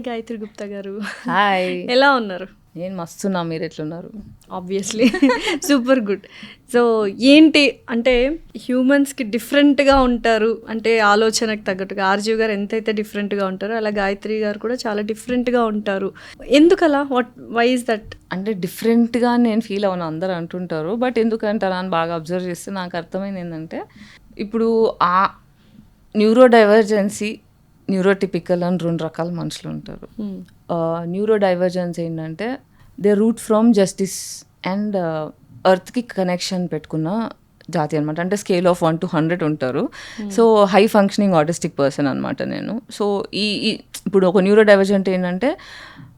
గాయత్రి గుప్తా గారు. హాయ్, ఎలా ఉన్నారు? నేను మస్తున్నా, మీరు ఎట్లున్నారు? Obviously super good. సో ఏంటి అంటే హ్యూమన్స్కి డిఫరెంట్గా ఉంటారు అంటే ఆలోచనకు తగ్గట్టుగా ఆర్జీవ్ గారు ఎంతైతే డిఫరెంట్గా ఉంటారో అలా గాయత్రి గారు కూడా చాలా డిఫరెంట్గా ఉంటారు. ఎందుకలా? Why is that? అంటే డిఫరెంట్గా నేను ఫీల్ అవును అందరు అంటుంటారు, బట్ ఎందుకంటారా అని బాగా అబ్జర్వ్ చేస్తే నాకు అర్థమైంది ఏంటంటే, ఇప్పుడు ఆ న్యూరో డైవర్జెన్సీ, న్యూరోటిపికల్ అని 2 రకాల మనుషులు ఉంటారు. న్యూరో డైవర్జెన్స్ ఏంటంటే they root from justice and ఎర్త్కి కనెక్షన్ పెట్టుకున్న జాతి అనమాట. అంటే స్కేల్ ఆఫ్ 1 to 100 ఉంటారు. So high functioning autistic person అనమాట నేను. సో ఇప్పుడు ఒక న్యూరో డైవర్జెంట్ ఏంటంటే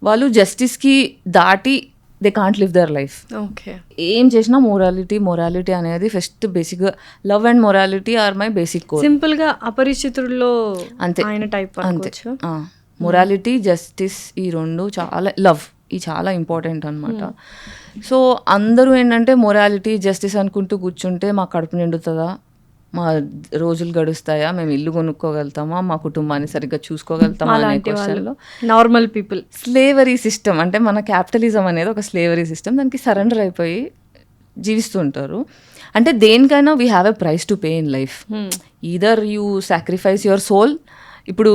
వాళ్ళు జస్టిస్కి దాటి they can't live their life. Okay, ఏం చేసినా మొరాలిటీ అనేది ఫస్ట్ బేసిక్గా love and morality are my basic core. సింపుల్గా అపరిచితుల్లో అంతే, ఆయన టైప్ అంతే. మొరాలిటీ, జస్టిస్, ఈ 2 చాలా, లవ్, ఈ చాలా ఇంపార్టెంట్ అనమాట. సో అందరూ ఏంటంటే మొరాలిటీ, జస్టిస్ అనుకుంటూ కూర్చుంటే మా కడుపు నిండుతుందా, మా రోజులు గడుస్తాయా, మేము ఇల్లు కొనుక్కోగలుగుతామా, మా కుటుంబాన్ని సరిగ్గా చూసుకోగలుగుతామా అనే క్వశ్చన్లో నార్మల్ పీపుల్ స్లేవరీ సిస్టమ్, అంటే మన క్యాపిటలిజం అనేది ఒక స్లేవరీ సిస్టమ్, దానికి సరెండర్ అయిపోయి జీవిస్తుంటారు. అంటే దేనికైనా we have a price to pay in life. Either you sacrifice your soul. ఇప్పుడు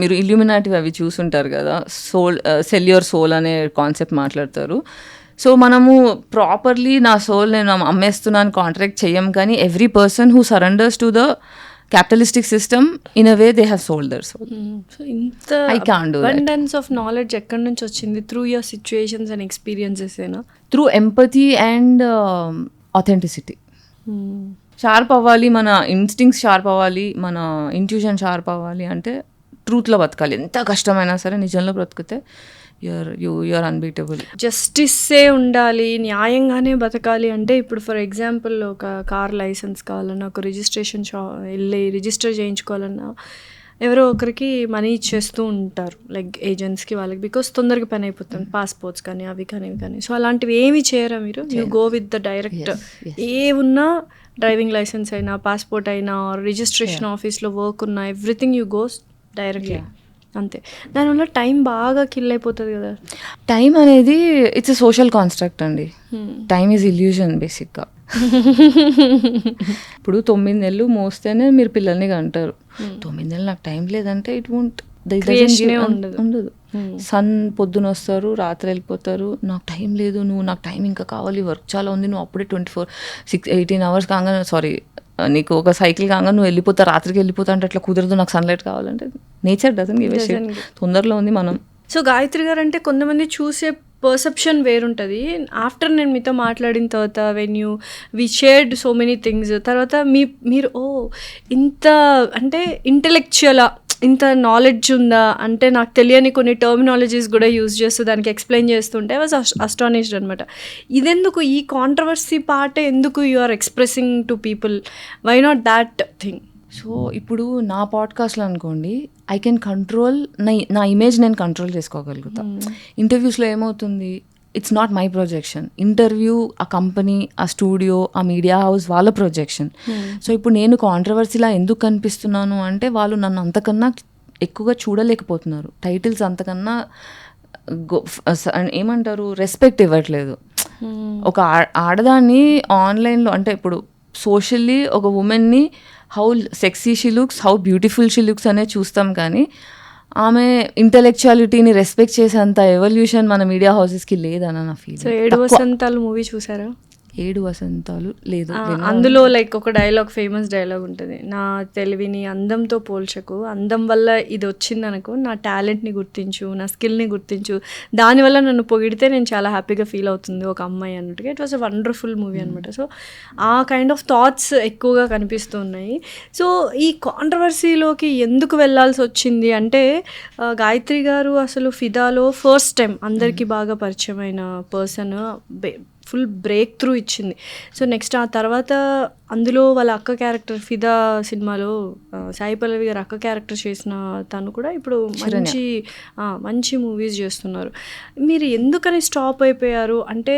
మీరు ఇల్యూమినాటి అవి చూసుంటారు కదా, సెల్ యువర్ సోల్ అనే కాన్సెప్ట్ మాట్లాడతారు. సో మనము ప్రాపర్లీ నా సోల్ నేను అమ్మేస్తున్నాను కాంట్రాక్ట్ చెయ్యం, కానీ every person who surrenders to the capitalistic system in a way they have sold their soul. So ఇంత I can't do that. Abundance of knowledge ఎక్కడి నుంచి వచ్చింది? Through your situations and experiences ఏనా? Through empathy and authenticity. Sharp అవ్వాలి, మన instincts sharp అవ్వాలి, మన intuition sharp అవ్వాలి అంటే ట్రూత్లో బతకాలి. ఎంత కష్టమైనా సరే నిజంలో బ్రతికితే యూఆర్ అన్బీటబుల్. జస్టిస్సే ఉండాలి, న్యాయంగానే బతకాలి అంటే ఇప్పుడు ఫర్ ఎగ్జాంపుల్ ఒక కార్ లైసెన్స్ కావాలన్నా, ఒక రిజిస్ట్రేషన్ వెళ్ళి రిజిస్టర్ చేయించుకోవాలన్నా ఎవరో ఒకరికి మనీ ఇచ్చేస్తూ ఉంటారు, లైక్ ఏజెంట్స్కి, వాళ్ళకి, బికాస్ తొందరగా పని అయిపోతుంది, పాస్పోర్ట్స్ కానీ అవి కానీ ఇవి కానీ. సో అలాంటివి ఏమి చేయరా మీరు? You go with the direct. ఏ ఉన్నా, డ్రైవింగ్ లైసెన్స్ అయినా, పాస్పోర్ట్ అయినా, రిజిస్ట్రేషన్ ఆఫీస్లో వర్క్ ఉన్నా, ఎవ్రీథింగ్ యూ గోస్ డైరెక్ట్లీ. అంతే. దానివల్ల టైం బాగా కిల్ అయిపోతుంది కదా. టైం అనేది ఇట్స్ ఎ సోషల్ కాన్స్ట్రక్ట్ అండి. టైం ఈజ్ ఇల్యూజన్ బేసిక్గా. ఇప్పుడు 9 నెలలు మోస్తేనే మీరు పిల్లల్ని కంటారు. 9 నెలలు నాకు టైం లేదంటే ఇట్ వోంట్, ఉండదు. సన్ పొద్దున వస్తారు, రాత్రి వెళ్ళిపోతారు, నాకు టైం లేదు, నువ్వు నాకు టైం ఇంకా కావాలి, వర్క్ చాలా ఉంది, నువ్వు అప్పుడే 18 hours కాగా, సారీ నీకు ఒక సైకిల్ కాగా నువ్వు వెళ్ళిపోతా, రాత్రికి వెళ్ళిపోతా అంటే అట్లా కుదరదు, నాకు సన్లైట్ కావాలంటే nature doesn't give a shit. తొందరలో ఉంది మనం. సో గాయత్రి గారు అంటే కొంతమంది చూసే పర్సెప్షన్ వేరుంటుంది. ఆఫ్టర్ నేను మీతో మాట్లాడిన తర్వాత వి షేర్డ్ సో మెనీ థింగ్స్, తర్వాత మీరు ఇంత అంటే ఇంటెలెక్చువలా, ఇంత నాలెడ్జ్ ఉందా అంటే నాకు తెలియని కొన్ని టర్మినాలజీస్ కూడా యూజ్ చేస్తూ దానికి ఎక్స్ప్లెయిన్ చేస్తుంటే ఐ వాజ్ అస్టానిష్డ్ అనమాట. ఇదెందుకు, ఈ కాంట్రవర్సీ పార్ట్ ఎందుకు you are expressing to people? Why not that thing? So ఇప్పుడు నా పాడ్కాస్ట్లో అనుకోండి, ఐ కెన్ కంట్రోల్ నా ఇమేజ్, నేను కంట్రోల్ చేసుకోగలుగుతా. ఇంటర్వ్యూస్లో ఏమవుతుంది, it's not my projection. Interview ఆ కంపెనీ, ఆ స్టూడియో, ఆ మీడియా హౌస్ వాళ్ళ ప్రొజెక్షన్. సో ఇప్పుడు నేను కాంట్రవర్సీలా ఎందుకు కనిపిస్తున్నాను అంటే వాళ్ళు నన్ను అంతకన్నా ఎక్కువగా చూడలేకపోతున్నారు. టైటిల్స్ అంతకన్నా ఏమంటారు, రెస్పెక్ట్ ఇవ్వట్లేదు. ఒక ఆడదాన్ని ఆన్లైన్లో, అంటే ఇప్పుడు సోషల్లీ ఒక ఉమెన్ని how sexy she looks, how beautiful she looks అనే చూస్తాం, కానీ ఆమె ఇంటెలెక్చువాలిటీని రెస్పెక్ట్ చేసేంత ఎవల్యూషన్ మన మీడియా హౌసెస్కి లేదన్న నా ఫీల్. 7 వసంతాలు మూవీ చూసారా? 7 వసంతాలు లేదు. అందులో లైక్ ఒక డైలాగ్, ఫేమస్ డైలాగ్ ఉంటుంది, నా తెలివిని అందంతో పోల్చకు, అందం వల్ల ఇది వచ్చింది అనుకో, నా టాలెంట్ని గుర్తించు, నా స్కిల్ని గుర్తించు, దానివల్ల నన్ను పొగిడితే నేను చాలా హ్యాపీగా ఫీల్ అవుతుంది ఒక అమ్మాయి అన్నట్టుగా. It was a wonderful movie అనమాట. సో ఆ కైండ్ ఆఫ్ థాట్స్ ఎక్కువగా కనిపిస్తున్నాయి. సో ఈ కాంట్రవర్సీలోకి ఎందుకు వెళ్ళాల్సి వచ్చింది అంటే, గాయత్రి గారు అసలు ఫిదాలో ఫస్ట్ టైం అందరికీ బాగా పరిచయమైన పర్సన్, ఫుల్ బ్రేక్ త్రూ ఇచ్చింది. సో నెక్స్ట్ ఆ తర్వాత అందులో వాళ్ళ అక్క క్యారెక్టర్, ఫిదా సినిమాలో సాయి పల్లవి గారు అక్క క్యారెక్టర్ చేసిన తను కూడా ఇప్పుడు మంచి మూవీస్ చేస్తున్నారు. మీరు ఎందుకని స్టాప్ అయిపోయారు అంటే,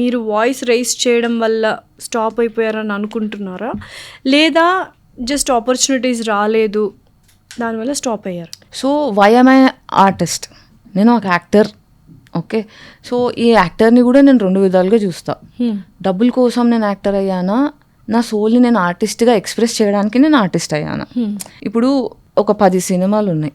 మీరు వాయిస్ రైజ్ చేయడం వల్ల స్టాప్ అయిపోయారని అనుకుంటున్నారా, లేదా జస్ట్ ఆపర్చునిటీస్ రాలేదు దానివల్ల స్టాప్ అయ్యారు? So why am I artist? నేను ఒక యాక్టర్. ఓకే, సో ఈ యాక్టర్ని కూడా నేను 2 విధాలుగా చూస్తా. డబ్బుల కోసం నేను యాక్టర్ అయ్యానా, నా సోల్ని నేను ఆర్టిస్ట్గా ఎక్స్ప్రెస్ చేయడానికి నేను ఆర్టిస్ట్ అయ్యానా? ఇప్పుడు ఒక 10 సినిమాలు ఉన్నాయి.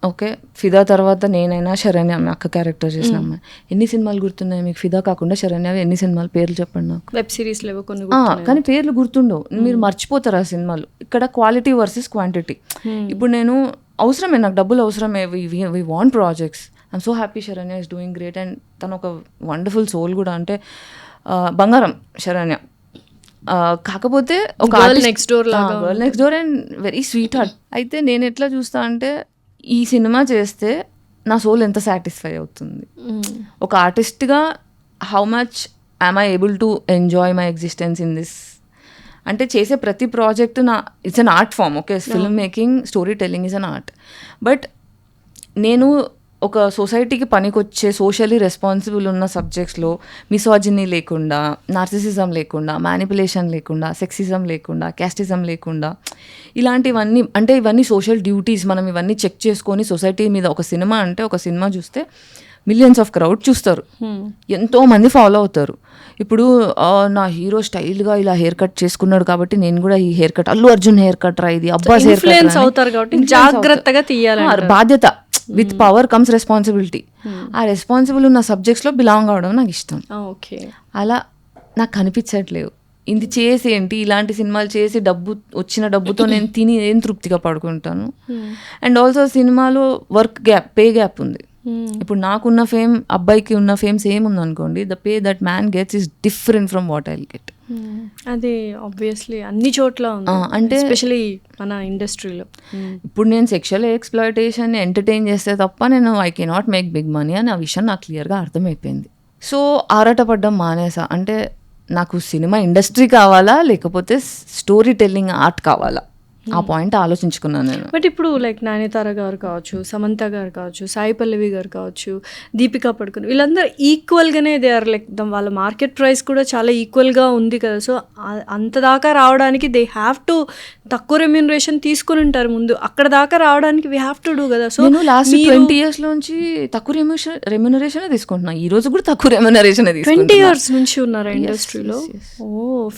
ఓకే, ఫిదా తర్వాత నేనైనా శరణ్య మీ అక్క క్యారెక్టర్ చేసిన అమ్మాయి. ఎన్ని సినిమాలు గుర్తున్నాయి మీకు? ఫిదా కాకుండా శరణ్య ఎన్ని సినిమాలు పేర్లు చెప్పండి నాకు. వెబ్ సిరీస్ లేవో కొన్ని కానీ పేర్లు గుర్తుండవు, మీరు మర్చిపోతారు ఆ సినిమాలు. ఇక్కడ క్వాలిటీ వర్సెస్ క్వాంటిటీ. ఇప్పుడు నేను అవసరమే, నాకు డబ్బులు అవసరమే, we want projects. I'm so happy Sharanya is doing great and తను ఒక వండర్ఫుల్ సోల్ కూడా. అంటే బంగారం శరణ్య. కాకపోతే ఒక girl next door and very sweet heart. అయితే నేను ఎట్లా చూస్తా అంటే, ఈ సినిమా చేస్తే నా సోల్ ఎంత సాటిస్ఫై అవుతుంది. ఒక ఆర్టిస్ట్గా how much am I able to enjoy my existence in this. అంటే చేసే ప్రతి project it's an art form. Okay, film making, story telling is an art. But నేను ఒక సొసైటీకి పనికొచ్చే సోషల్లీ రెస్పాన్సిబుల్ ఉన్న సబ్జెక్ట్స్లో మిసోజినీ లేకుండా, నార్సిసిజం లేకుండా, మ్యానిపులేషన్ లేకుండా, సెక్సిజం లేకుండా, క్యాస్టిజం లేకుండా, ఇలాంటివన్నీ, అంటే ఇవన్నీ సోషల్ డ్యూటీస్. మనం ఇవన్నీ చెక్ చేసుకొని సొసైటీ మీద ఒక సినిమా అంటే, ఒక సినిమా చూస్తే మిలియన్స్ ఆఫ్ క్రౌడ్ చూస్తారు, ఎంతో మంది ఫాలో అవుతారు. ఇప్పుడు నా హీరో స్టైల్గా ఇలా హెయిర్ కట్ చేసుకున్నాడు కాబట్టి నేను కూడా ఈ hair cut, Allu Arjun hair cut రా, ఇది అబ్బాస్ హెయిర్ కట్ అవుతారు కాబట్టి జాగ్రత్తగా తీయాలి. బాధ్యత, విత్ పవర్ కమ్స్ రెస్పాన్సిబిలిటీ. ఆ రెస్పాన్సిబుల్ ఉన్న సబ్జెక్ట్స్లో బిలాంగ్ అవడం నాకు ఇష్టం. ఓకే, అలా నాకు కనిపించట్లేవు. ఇది చేసి ఏంటి, ఇలాంటి సినిమాలు చేసి వచ్చిన డబ్బుతో నేను తిని ఏం తృప్తిగా పడుకుంటాను. అండ్ ఆల్సో సినిమాలో వర్క్ గ్యాప్, పే గ్యాప్ ఉంది. ఇప్పుడు నాకున్న ఫేమ్, అబ్బాయికి ఉన్న ఫేమ్ సేమ్ ఉంది అనుకోండి, the pay that man gets is different from what I will get. అది ఆబ్వియస్లీ అన్ని చోట్ల ఉంది, అంటే ఎస్పెషలీ మన ఇండస్ట్రీలో. ఇప్పుడు నేను సెక్షువల్ ఎక్స్‌ప్లాయిటేషన్ ఎంటర్టైన్ చేస్తే తప్ప నేను I cannot make big money అని ఆ విషయం నాకు క్లియర్గా అర్థమైపోయింది. సో ఆరాటపడ్డం మానేసా. అంటే నాకు సినిమా ఇండస్ట్రీ కావాలా, లేకపోతే స్టోరీ టెల్లింగ్ ఆర్ట్ కావాలా, ఆ పాయింట్ ఆలోచించుకున్నాను నేను. బట్ ఇప్పుడు లైక్ నయనతార గారు కావచ్చు, సమంత గారు కావచ్చు, సాయి పల్లవి గారు కావచ్చు, దీపికా పడుకుని, వీళ్ళందరూ ఈక్వల్గానే దే ఆర్ లైక్ వాళ్ళ మార్కెట్ ప్రైస్ కూడా చాలా ఈక్వల్గా ఉంది కదా. సో అంత దాకా రావడానికి దే హ్యావ్ టు తక్కువ రెమ్యూనరేషన్ తీసుకుని ఉంటారు ముందు, అక్కడ దాకా రావడానికి వీ హ్యావ్ టు డూ కదా. సో నేను లాస్ట్ 20 years నుంచి తక్కువ రెమ్యూనరేషన్ తీసుకుంటున్నా. ఈ రోజు కూడా తక్కువ రెమ్యూనరేషన్ 20 years నుంచి ఉన్నారా ఇండస్ట్రీలో? ఓ,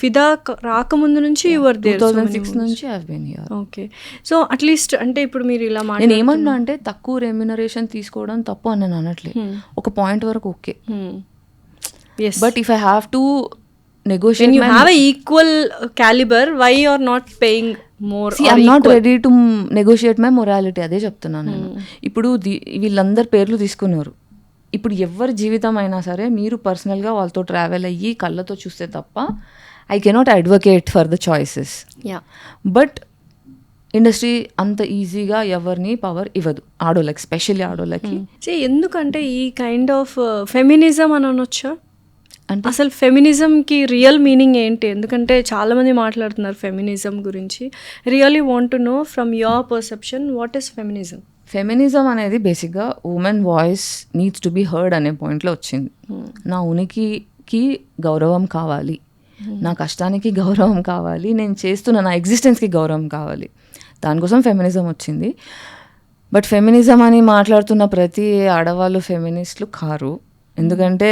ఫిదా రాకముందు నుంచి యువర్ దేర్, 2006 నుంచి I have been here. Okay, so at least అంటే ఇప్పుడు మీరు ఇలా నేను ఏమన్నా అంటే తక్కువ రెమ్యూనరేషన్ తీసుకోవడం తప్పు అని నేను అనట్లేదు, ఒక పాయింట్ వరకు okay. But if I have to negotiate, when you have a equal caliber, why you are not paying more? See, I'm not ready to negotiate my morality. అదే చెప్తున్నాను నేను. ఇప్పుడు వీళ్ళందరు పేర్లు తీసుకున్నారు. ఇప్పుడు ఎవరి జీవితం అయినా సరే మీరు పర్సనల్గా వాళ్ళతో ట్రావెల్ అయ్యి కళ్ళతో చూస్తే తప్ప I cannot advocate for the choices. But industry అంత ఈజీగా ఎవరిని పవర్ ఇవ్వదు ఆడోళ్ళకి, స్పెషల్లీ ఆడోళ్ళకి. ఎందుకంటే ఈ కైండ్ ఆఫ్ ఫెమినిజం అని అనొచ్చా? అంటే అసలు ఫెమినిజంకి రియల్ మీనింగ్ ఏంటి? ఎందుకంటే చాలామంది మాట్లాడుతున్నారు ఫెమినిజం గురించి. Really want to know from your perception what is feminism? Feminism అనేది బేసిక్గా women voice needs to be heard అనే పాయింట్లో వచ్చింది. నా ఉనికికి గౌరవం కావాలి, నా కష్టానికి గౌరవం కావాలి, నేను చేస్తున్న నా ఎగ్జిస్టెన్స్కి గౌరవం కావాలి, దానికోసం ఫెమినిజం వచ్చింది. బట్ ఫెమినిజం అని మాట్లాడుతున్న ప్రతి ఆడవాళ్ళు ఫెమినిస్టులు కారు. ఎందుకంటే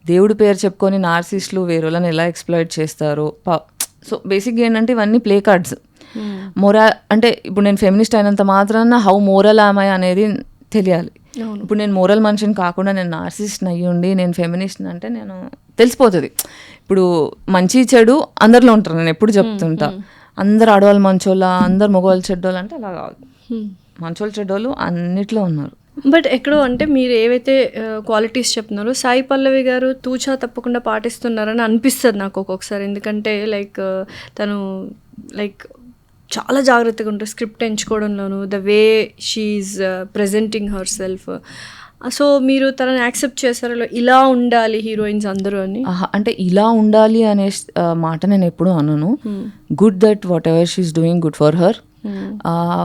దేవుడి పేరు చెప్పుకొని నార్సిస్టులు వేరేలను ఎలా ఎక్స్‌ప్లాయిట్ చేస్తారో. సో బేసిక్గా ఏంటంటే ఇవన్నీ ప్లే కార్డ్స్. అంటే ఇప్పుడు నేను ఫెమినిస్ట్ అయినంత మాత్రాన హౌ మోరల్ ఆమె అనేది తెలియాలి. ఇప్పుడు నేను మోరల్ మనిషిని కాకుండా నేను నార్సిస్ట్ అయ్యి ఉండి నేను ఫెమినిస్ట్ అంటే నేను తెలిసిపోతుంది. ఇప్పుడు మంచి చెడు అందరిలో ఉంటారు, నేను ఎప్పుడు చెప్తుంటా. అందరు ఆడవాళ్ళు మంచోళ్ళ, అందరు మగవాళ్ళు చెడ్డోళ్ళు అంటే అలా కాదు. మంచోళ్ళు చెడ్డోళ్ళు అన్నిట్లో ఉన్నారు. బట్ ఎక్కడో అంటే మీరు ఏవైతే క్వాలిటీస్ చెప్తున్నారో సాయి పల్లవి గారు తూచా తప్పకుండా పాటిస్తున్నారని అనిపిస్తుంది నాకు ఒక్కొక్కసారి. ఎందుకంటే లైక్ తను లైక్ చాలా జాగ్రత్తగా ఉంటుంది స్క్రిప్ట్ ఎంచుకోవడంలోనూ, the way she is presenting herself. So మీరు తనని యాక్సెప్ట్ చేస్తారో ఇలా ఉండాలి హీరోయిన్స్ అందరూ అని? అంటే ఇలా ఉండాలి అనే మాట నేను ఎప్పుడూ అనను. Good that what ever she's doing good for her,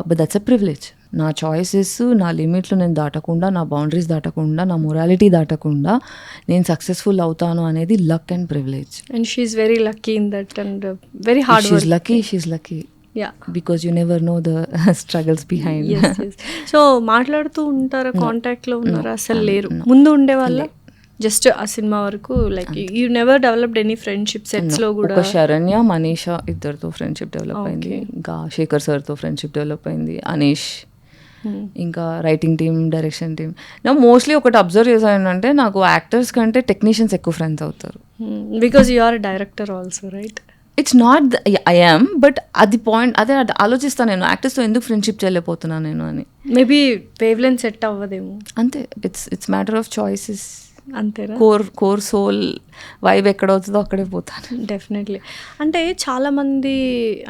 but that's a privilege. నా చాయిసెస్, నా లిమిట్లు నేను దాటకుండా, నా బౌండరీస్ దాటకుండా, నా మొరాలిటీ దాటకుండా నేను సక్సెస్ఫుల్ అవుతాను అనేది luck and privilege. And she's very lucky in that and very hard work. She's lucky. Yeah because you never know the struggles behind. So మాట్లాడుతూ ఉంటారా, కాంటాక్ట్ లో ఉన్నారా? అసలు లేరు. ముందు ఉండే వాళ్ళ జస్ట్ ఆ సినిమా వరకు like you never developed any friendship sets లో కూడా? ఒక శరణ్య, మనీషా ఇద్దరితో ఫ్రెండ్షిప్ డెవలప్ అయింది. ఇంకా శేఖర్ సార్తో ఫ్రెండ్షిప్ డెవలప్ అయింది. అనీష్, ఇంకా రైటింగ్ టీమ్, డైరెక్షన్ టీమ్. నా మోస్ట్లీ ఒకటి అబ్జర్వ్ చేశానంటే నాకు యాక్టర్స్ కంటే టెక్నీషియన్స్ ఎక్కువ ఫ్రెండ్స్ అవుతారు. Because you are director also, right? It's not I am, but అది పాయింట్ అదే ఆలోచిస్తాను నేను, యాక్టర్స్తో ఎందుకు ఫ్రెండ్షిప్ చేయలేకపోతున్నాను నేను అని. మేబీ వేవ్ లెంత్ సెట్ అవ్వదేమో. అంతే, ఇట్స్ మ్యాటర్ ఆఫ్ చాయిసెస్. అంతేనా? కోర్ సోల్ వైబ్ ఎక్కడవుతుందో అక్కడే పోతాను. డెఫినెట్లీ. అంటే చాలామంది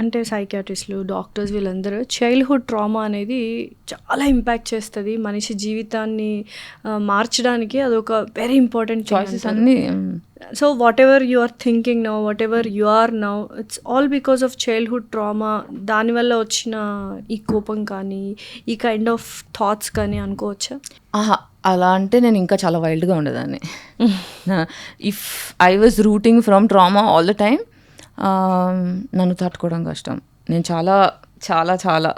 అంటే సైకియాట్రిస్టులు, డాక్టర్స్ వీళ్ళందరూ చైల్డ్హుడ్ ట్రామా అనేది చాలా ఇంపాక్ట్ చేస్తుంది మనిషి జీవితాన్ని మార్చడానికి. అదొక వెరీ ఇంపార్టెంట్ చాయిసెస్ అన్నీ. So whatever you are thinking now, whatever you are now, it's all because of childhood trauma. దానివల్ల వచ్చిన ఈ కోపం కానీ, ఈ కైండ్ ఆఫ్ థాట్స్ కానీ అనుకోవచ్చా? ఆహా, అలా అంటే నేను ఇంకా చాలా వైల్డ్గా ఉండేదాన్ని. If I was rooting from trauma all the time, నన్ను తట్టుకోవడం కష్టం. నేను చాలా చాలా చాలా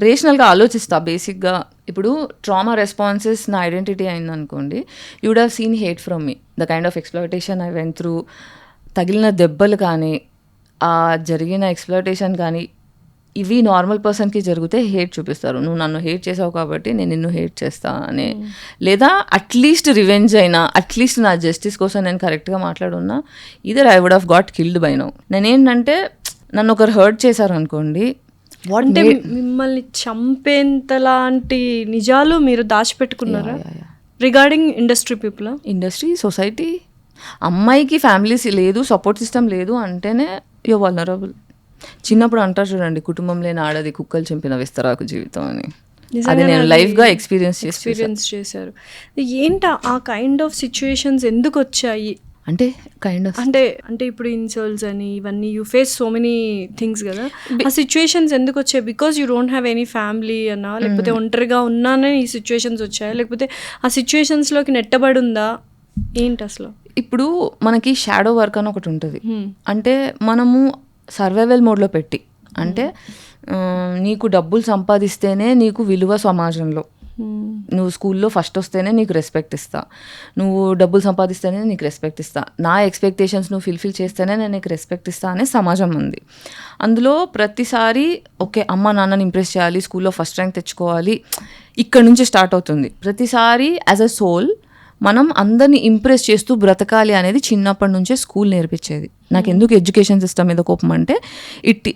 రేషనల్గా ఆలోచిస్తా బేసిక్గా. ఇప్పుడు ట్రామా రెస్పాన్సెస్ నా ఐడెంటిటీ అయిందనుకోండి, you would have seen hate from me, the kind of exploitation I went through, తగిలిన దెబ్బలు కానీ, ఆ జరిగిన ఎక్స్ప్లాయిటేషన్ కానీ, ఇవి నార్మల్ పర్సన్కి జరిగితే హేట్ చూపిస్తారు. నువ్వు నన్ను హేట్ చేసావు కాబట్టి నేను నిన్ను హేట్ చేస్తా అని, లేదా అట్లీస్ట్ రివెంజ్ అయినా, అట్లీస్ట్ నా జస్టిస్ కోసం నేను కరెక్ట్గా మాట్లాడున్నా, either I would have got killed by now. నేనేంటంటే నన్ను ఒకరు హర్ట్ చేశారు అనుకోండి, అంటే మిమ్మల్ని చంపేంతలాంటి నిజాలు మీరు దాచిపెట్టుకున్నారా regarding industry people? Industry, society. అమ్మాయికి ఫ్యామిలీస్ లేదు, సపోర్ట్ సిస్టమ్ లేదు అంటేనే యూ వల్నరబుల్. చిన్నప్పుడు అంటారు చూడండి, కుటుంబం లేని ఆడది కుక్కలు చంపిన విస్తరాకు జీవితం అని. అది నేను లైఫ్గా ఎక్స్పీరియన్స్ చేశారు. ఏంట ఆ కైండ్ ఆఫ్ సిచ్యువేషన్స్ ఎందుకు వచ్చాయి? అంటే కైండ్ ఆఫ్ అంటే ఇప్పుడు ఇన్సల్ట్స్ అని ఇవన్నీ you face so many things కదా, ఆ సిచ్యువేషన్స్ ఎందుకు వచ్చాయి? Because you don't have any family అన్నా, లేకపోతే ఒంటరిగా ఉన్నానే ఈ సిచ్యువేషన్స్ వచ్చాయి, లేకపోతే ఆ సిచ్యువేషన్స్లోకి నెట్టబడి ఉందా, ఏంటి అసలు? ఇప్పుడు మనకి షాడో వర్క్ అని ఒకటి ఉంటుంది. అంటే మనము సర్వైవల్ మోడ్లో పెట్టి, అంటే నీకు డబ్బులు సంపాదిస్తేనే నీకు విలువ సమాజంలో, నువ్వు స్కూల్లో ఫస్ట్ వస్తేనే నీకు రెస్పెక్ట్ ఇస్తా, నువ్వు డబ్బులు సంపాదిస్తేనే నీకు రెస్పెక్ట్ ఇస్తా, నా ఎక్స్పెక్టేషన్స్ నువ్వు ఫుల్ఫిల్ చేస్తేనే నేను నీకు రెస్పెక్ట్ ఇస్తా అనే సమాజం ఉంది. అందులో ప్రతిసారి ఓకే అమ్మ నాన్నని ఇంప్రెస్ చేయాలి, స్కూల్లో ఫస్ట్ ర్యాంక్ తెచ్చుకోవాలి, ఇక్కడ నుంచి స్టార్ట్ అవుతుంది. ప్రతిసారి యాజ్ అ సోల్ మనం అందరినీ ఇంప్రెస్ చేస్తూ బ్రతకాలి అనేది చిన్నప్పటి నుంచే స్కూల్ నేర్పించేది. నాకు ఎందుకు ఎడ్యుకేషన్ సిస్టమ్ మీద కోపం అంటే,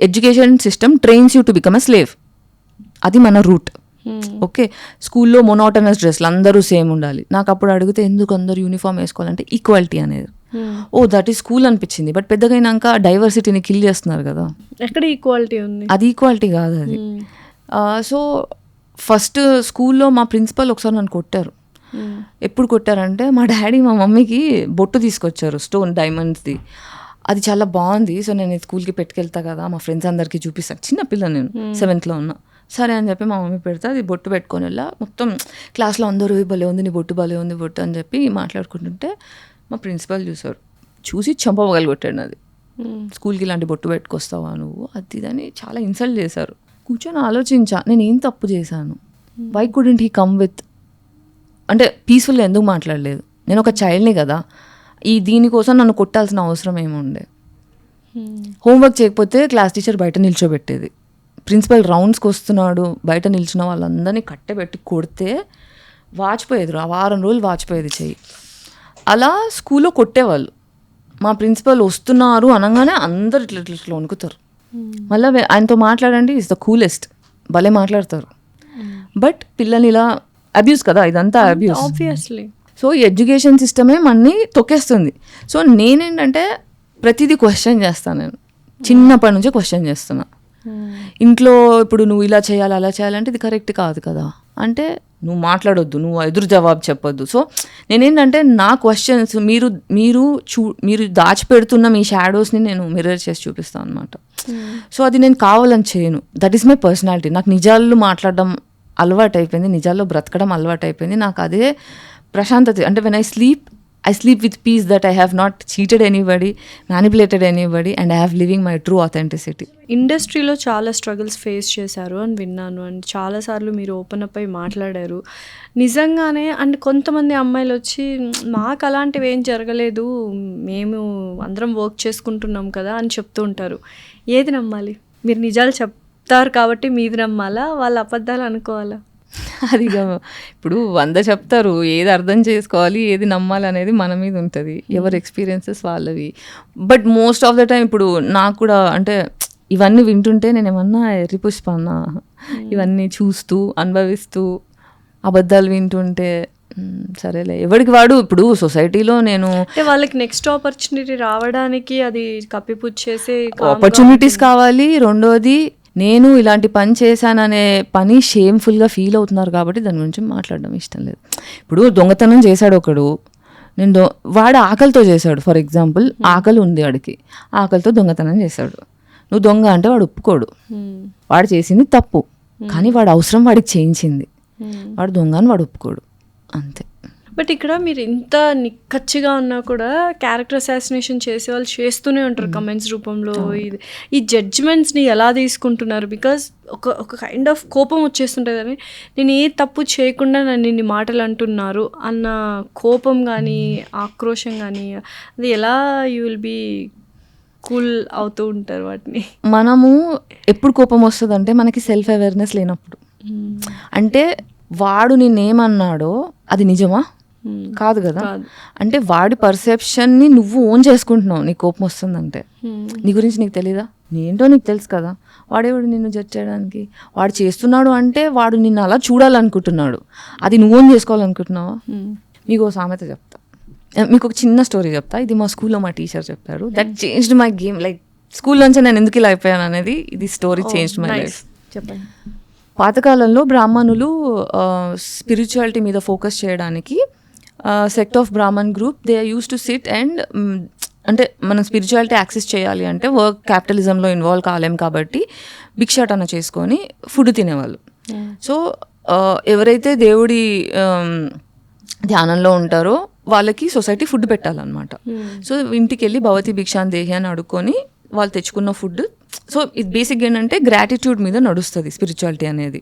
education system trains you to become a slave. అది మన రూట్. ఓకే, స్కూల్లో మొనోటనస్ డ్రెస్లు అందరూ సేమ్ ఉండాలి. నాకు అప్పుడు అడిగితే ఎందుకు అందరూ యూనిఫామ్ వేసుకోవాలంటే ఈక్వాలిటీ అనేది. ఓ దట్ ఈస్ స్కూల్ అనిపించింది. బట్ పెద్దగైనాక డైవర్సిటీని కిల్ చేస్తున్నారు కదా, ఎక్కడ ఈక్వాలిటీ ఉంది? అది ఈక్వాలిటీ కాదు అది. సో ఫస్ట్ స్కూల్లో మా ప్రిన్సిపల్ ఒకసారి నన్ను కొట్టారు. ఎప్పుడు కొట్టారంటే, మా డాడీ మా మమ్మీకి బొట్టు తీసుకొచ్చారు, స్టోన్ డైమండ్స్ది. అది చాలా బాగుంది, సో నేను స్కూల్కి పెట్టుకెళ్తా కదా, మా ఫ్రెండ్స్ అందరికీ చూపిస్తాను. చిన్నపిల్ల నేను 7th ఉన్న. సరే అని చెప్పి మా మమ్మీ పెడితే అది బొట్టు పెట్టుకొని వెళ్ళా. మొత్తం క్లాస్లో అందరూ భలే ఉంది నీ బొట్టు, భలే ఉంది బొట్టు అని చెప్పి మాట్లాడుకుంటుంటే మా ప్రిన్సిపల్ చూసి చంపగలు కొట్టాడు అది. స్కూల్కి ఇలాంటి బొట్టు పెట్టుకొస్తావా నువ్వు, అది ఇదని చాలా ఇన్సల్ట్ చేశారు. కూర్చొని ఆలోచించా, నేను ఏం తప్పు చేశాను, why couldn't he come with, అంటే పీస్ఫుల్గా ఎందుకు మాట్లాడలేదు? నేను ఒక చైల్డ్ని కదా, దీనికోసం నన్ను కొట్టాల్సిన అవసరం ఏముండే? హోంవర్క్ చేయకపోతే క్లాస్ టీచర్ బయట నిల్చోబెట్టేది, ప్రిన్సిపల్ రౌండ్స్కి వస్తున్నాడు, బయట నిల్చున్న వాళ్ళందరినీ కట్టెబెట్టి కొడితే వాచిపోయేది, వారం రోజులు వాచిపోయేది చెయ్యి. అలా స్కూల్లో కొట్టేవాళ్ళు. మా ప్రిన్సిపల్ వస్తున్నారు అనగానే అందరు ఇట్లా వణుకుతారు. మళ్ళీ ఆయనతో మాట్లాడండి, ఈజ్ ద కూలెస్ట్, భలే మాట్లాడతారు. బట్ పిల్లల్ని ఇలా అబ్యూస్ కదా, ఇదంతా అబ్యూస్ ఆబ్వియస్లీ. సో ఎడ్యుకేషన్ సిస్టమే మనని తొక్కేస్తుంది. సో నేనేంటంటే ప్రతిదీ క్వశ్చన్ చేస్తాను. నేను చిన్నప్పటి నుంచే క్వశ్చన్ చేస్తున్నా. ఇంట్లో ఇప్పుడు నువ్వు ఇలా చేయాలి అలా చేయాలంటే ఇది కరెక్ట్ కాదు కదా, అంటే నువ్వు మాట్లాడొద్దు, నువ్వు ఎదురు జవాబు చెప్పొద్దు. సో నేనేంటంటే నా క్వశ్చన్స్ మీరు దాచిపెడుతున్న మీ షాడోస్ని నేను మిర్రర్ చేసి చూపిస్తాను అనమాట. సో అది నేను కావాలని చేయను, దట్ ఈస్ మై పర్సనాలిటీ. నాకు నిజాలు మాట్లాడడం అలవాటు అయిపోయింది, నిజాల్లో బ్రతకడం అలవాటు అయిపోయింది. నాకు అదే ప్రశాంతత. అంటే when I sleep I sleep with peace that I have not cheated anybody, manipulated anybody, and I have living my true authenticity. ఇండస్ట్రీలో చాలా స్ట్రగుల్స్ ఫేస్ చేశారు అని విన్నాను. అండ్ చాలాసార్లు మీరు ఓపెన్ అప్ అయి మాట్లాడారు. నిజంగానే అండ్ కొంతమంది అమ్మాయిలు వచ్చి మాకు అలాంటివి ఏం జరగలేదు, మేము అందరం వర్క్ చేసుకుంటున్నాం కదా అని చెప్తూ ఉంటారు. ఏది నమ్మాలి? మీరు నిజాలు చెప్తారు కాబట్టి మీది నమ్మాలా, వాళ్ళ అబద్ధాలు అనుకోవాలా? అది ఇప్పుడు 100 చెప్తారు, ఏది అర్థం చేసుకోవాలి ఏది నమ్మాలి అనేది మన మీద ఉంటుంది, ఎవరి ఎక్స్పీరియన్సెస్ వాళ్ళవి. But most of the time ఇప్పుడు నాకు కూడా అంటే ఇవన్నీ వింటుంటే నేను ఏమన్నా ఎర్రిపుష్పన్నా, ఇవన్నీ చూస్తూ అనుభవిస్తూ అబద్ధాలు వింటుంటే సరేలే ఎవరికి వాడు. ఇప్పుడు సొసైటీలో నేను అంటే వాళ్ళకి నెక్స్ట్ ఆపర్చునిటీ రావడానికి అది కప్పిపుచ్చేసి ఆపర్చునిటీస్ కావాలి. రెండోది నేను ఇలాంటి పని చేశాననే పని షేమ్ఫుల్గా ఫీల్ అవుతున్నారు కాబట్టి దాని గురించి మాట్లాడడం ఇష్టం లేదు. ఇప్పుడు దొంగతనం చేశాడు ఒకడు, వాడు ఆకలితో చేశాడు. ఫర్ ఎగ్జాంపుల్ ఆకలి ఉంది వాడికి, ఆకలితో దొంగతనం చేశాడు. నువ్వు దొంగ అంటే వాడు ఒప్పుకోడు, వాడు చేసింది తప్పు, కానీ వాడు అవసరం వాడికి చేయించింది, వాడు దొంగ అని వాడు ఒప్పుకోడు, అంతే. బట్ ఇక్కడ మీరు ఇంత నిక్కచ్చిగా ఉన్నా కూడా క్యారెక్టర్ అసాసినేషన్ చేసే వాళ్ళు చేస్తూనే ఉంటారు కమెంట్స్ రూపంలో. ఇది ఈ జడ్జిమెంట్స్ని ఎలా తీసుకుంటున్నారు? బికాజ్ ఒక కైండ్ ఆఫ్ కోపం వచ్చేస్తుంటుంది అని, నేను ఏ తప్పు చేయకుండా నన్ను ఇన్ని మాటలు అంటున్నారు అన్న కోపం కానీ ఆక్రోషం కానీ, అది ఎలా యూ విల్ బీ కూల్ అవుతూ ఉంటారు వాటిని? మనము ఎప్పుడు కోపం వస్తుంది అంటే మనకి సెల్ఫ్ అవేర్నెస్ లేనప్పుడు. అంటే వాడు నిన్నేమన్నాడో అది నిజమా కాదు కదా, అంటే వాడి పర్సెప్షన్ని నువ్వు ఓన్ చేసుకుంటున్నావు. నీకు కోపం వస్తుందంటే నీ గురించి నీకు తెలీదా, ఏంటో నీకు తెలుసు కదా. వాడేవాడు నిన్ను జడ్జ్ చేయడానికి? వాడు చేస్తున్నాడు అంటే వాడు నిన్ను అలా చూడాలనుకుంటున్నాడు, అది నువ్వు ఓన్ చేసుకోవాలనుకుంటున్నావా? మీకు ఒక సామెత చెప్తా, మీకు ఒక చిన్న స్టోరీ చెప్తా. ఇది మా స్కూల్లో మా టీచర్ చెప్పారు. That changed my game. Like school నుంచి నేను ఎందుకు ఇలా అయిపోయాను అనేది ఇది స్టోరీ చేంజ్డ్ మై లైఫ్. చెప్పండి. పాతకాలంలో బ్రాహ్మణులు స్పిరిచువాలిటీ మీద ఫోకస్ చేయడానికి sect of Brahman group they use to sit and అంటే మనం స్పిరిచువాలిటీ యాక్సెస్ చేయాలి అంటే వర్క్ క్యాపిటలిజంలో ఇన్వాల్వ్ కాలేం కాబట్టి భిక్షాటన చేసుకొని ఫుడ్ తినేవాళ్ళు. సో ఎవరైతే దేవుడి ధ్యానంలో ఉంటారో వాళ్ళకి సొసైటీ ఫుడ్ పెట్టాలన్నమాట. సో ఇంటికి వెళ్ళి భవతి భిక్షాన్ దేహి అని అడుక్కొని వాళ్ళు తెచ్చుకున్న ఫుడ్. సో ఇది బేసిక్ ఏంటంటే గ్రాటిట్యూడ్ మీద నడుస్తుంది స్పిరిచువాలిటీ అనేది.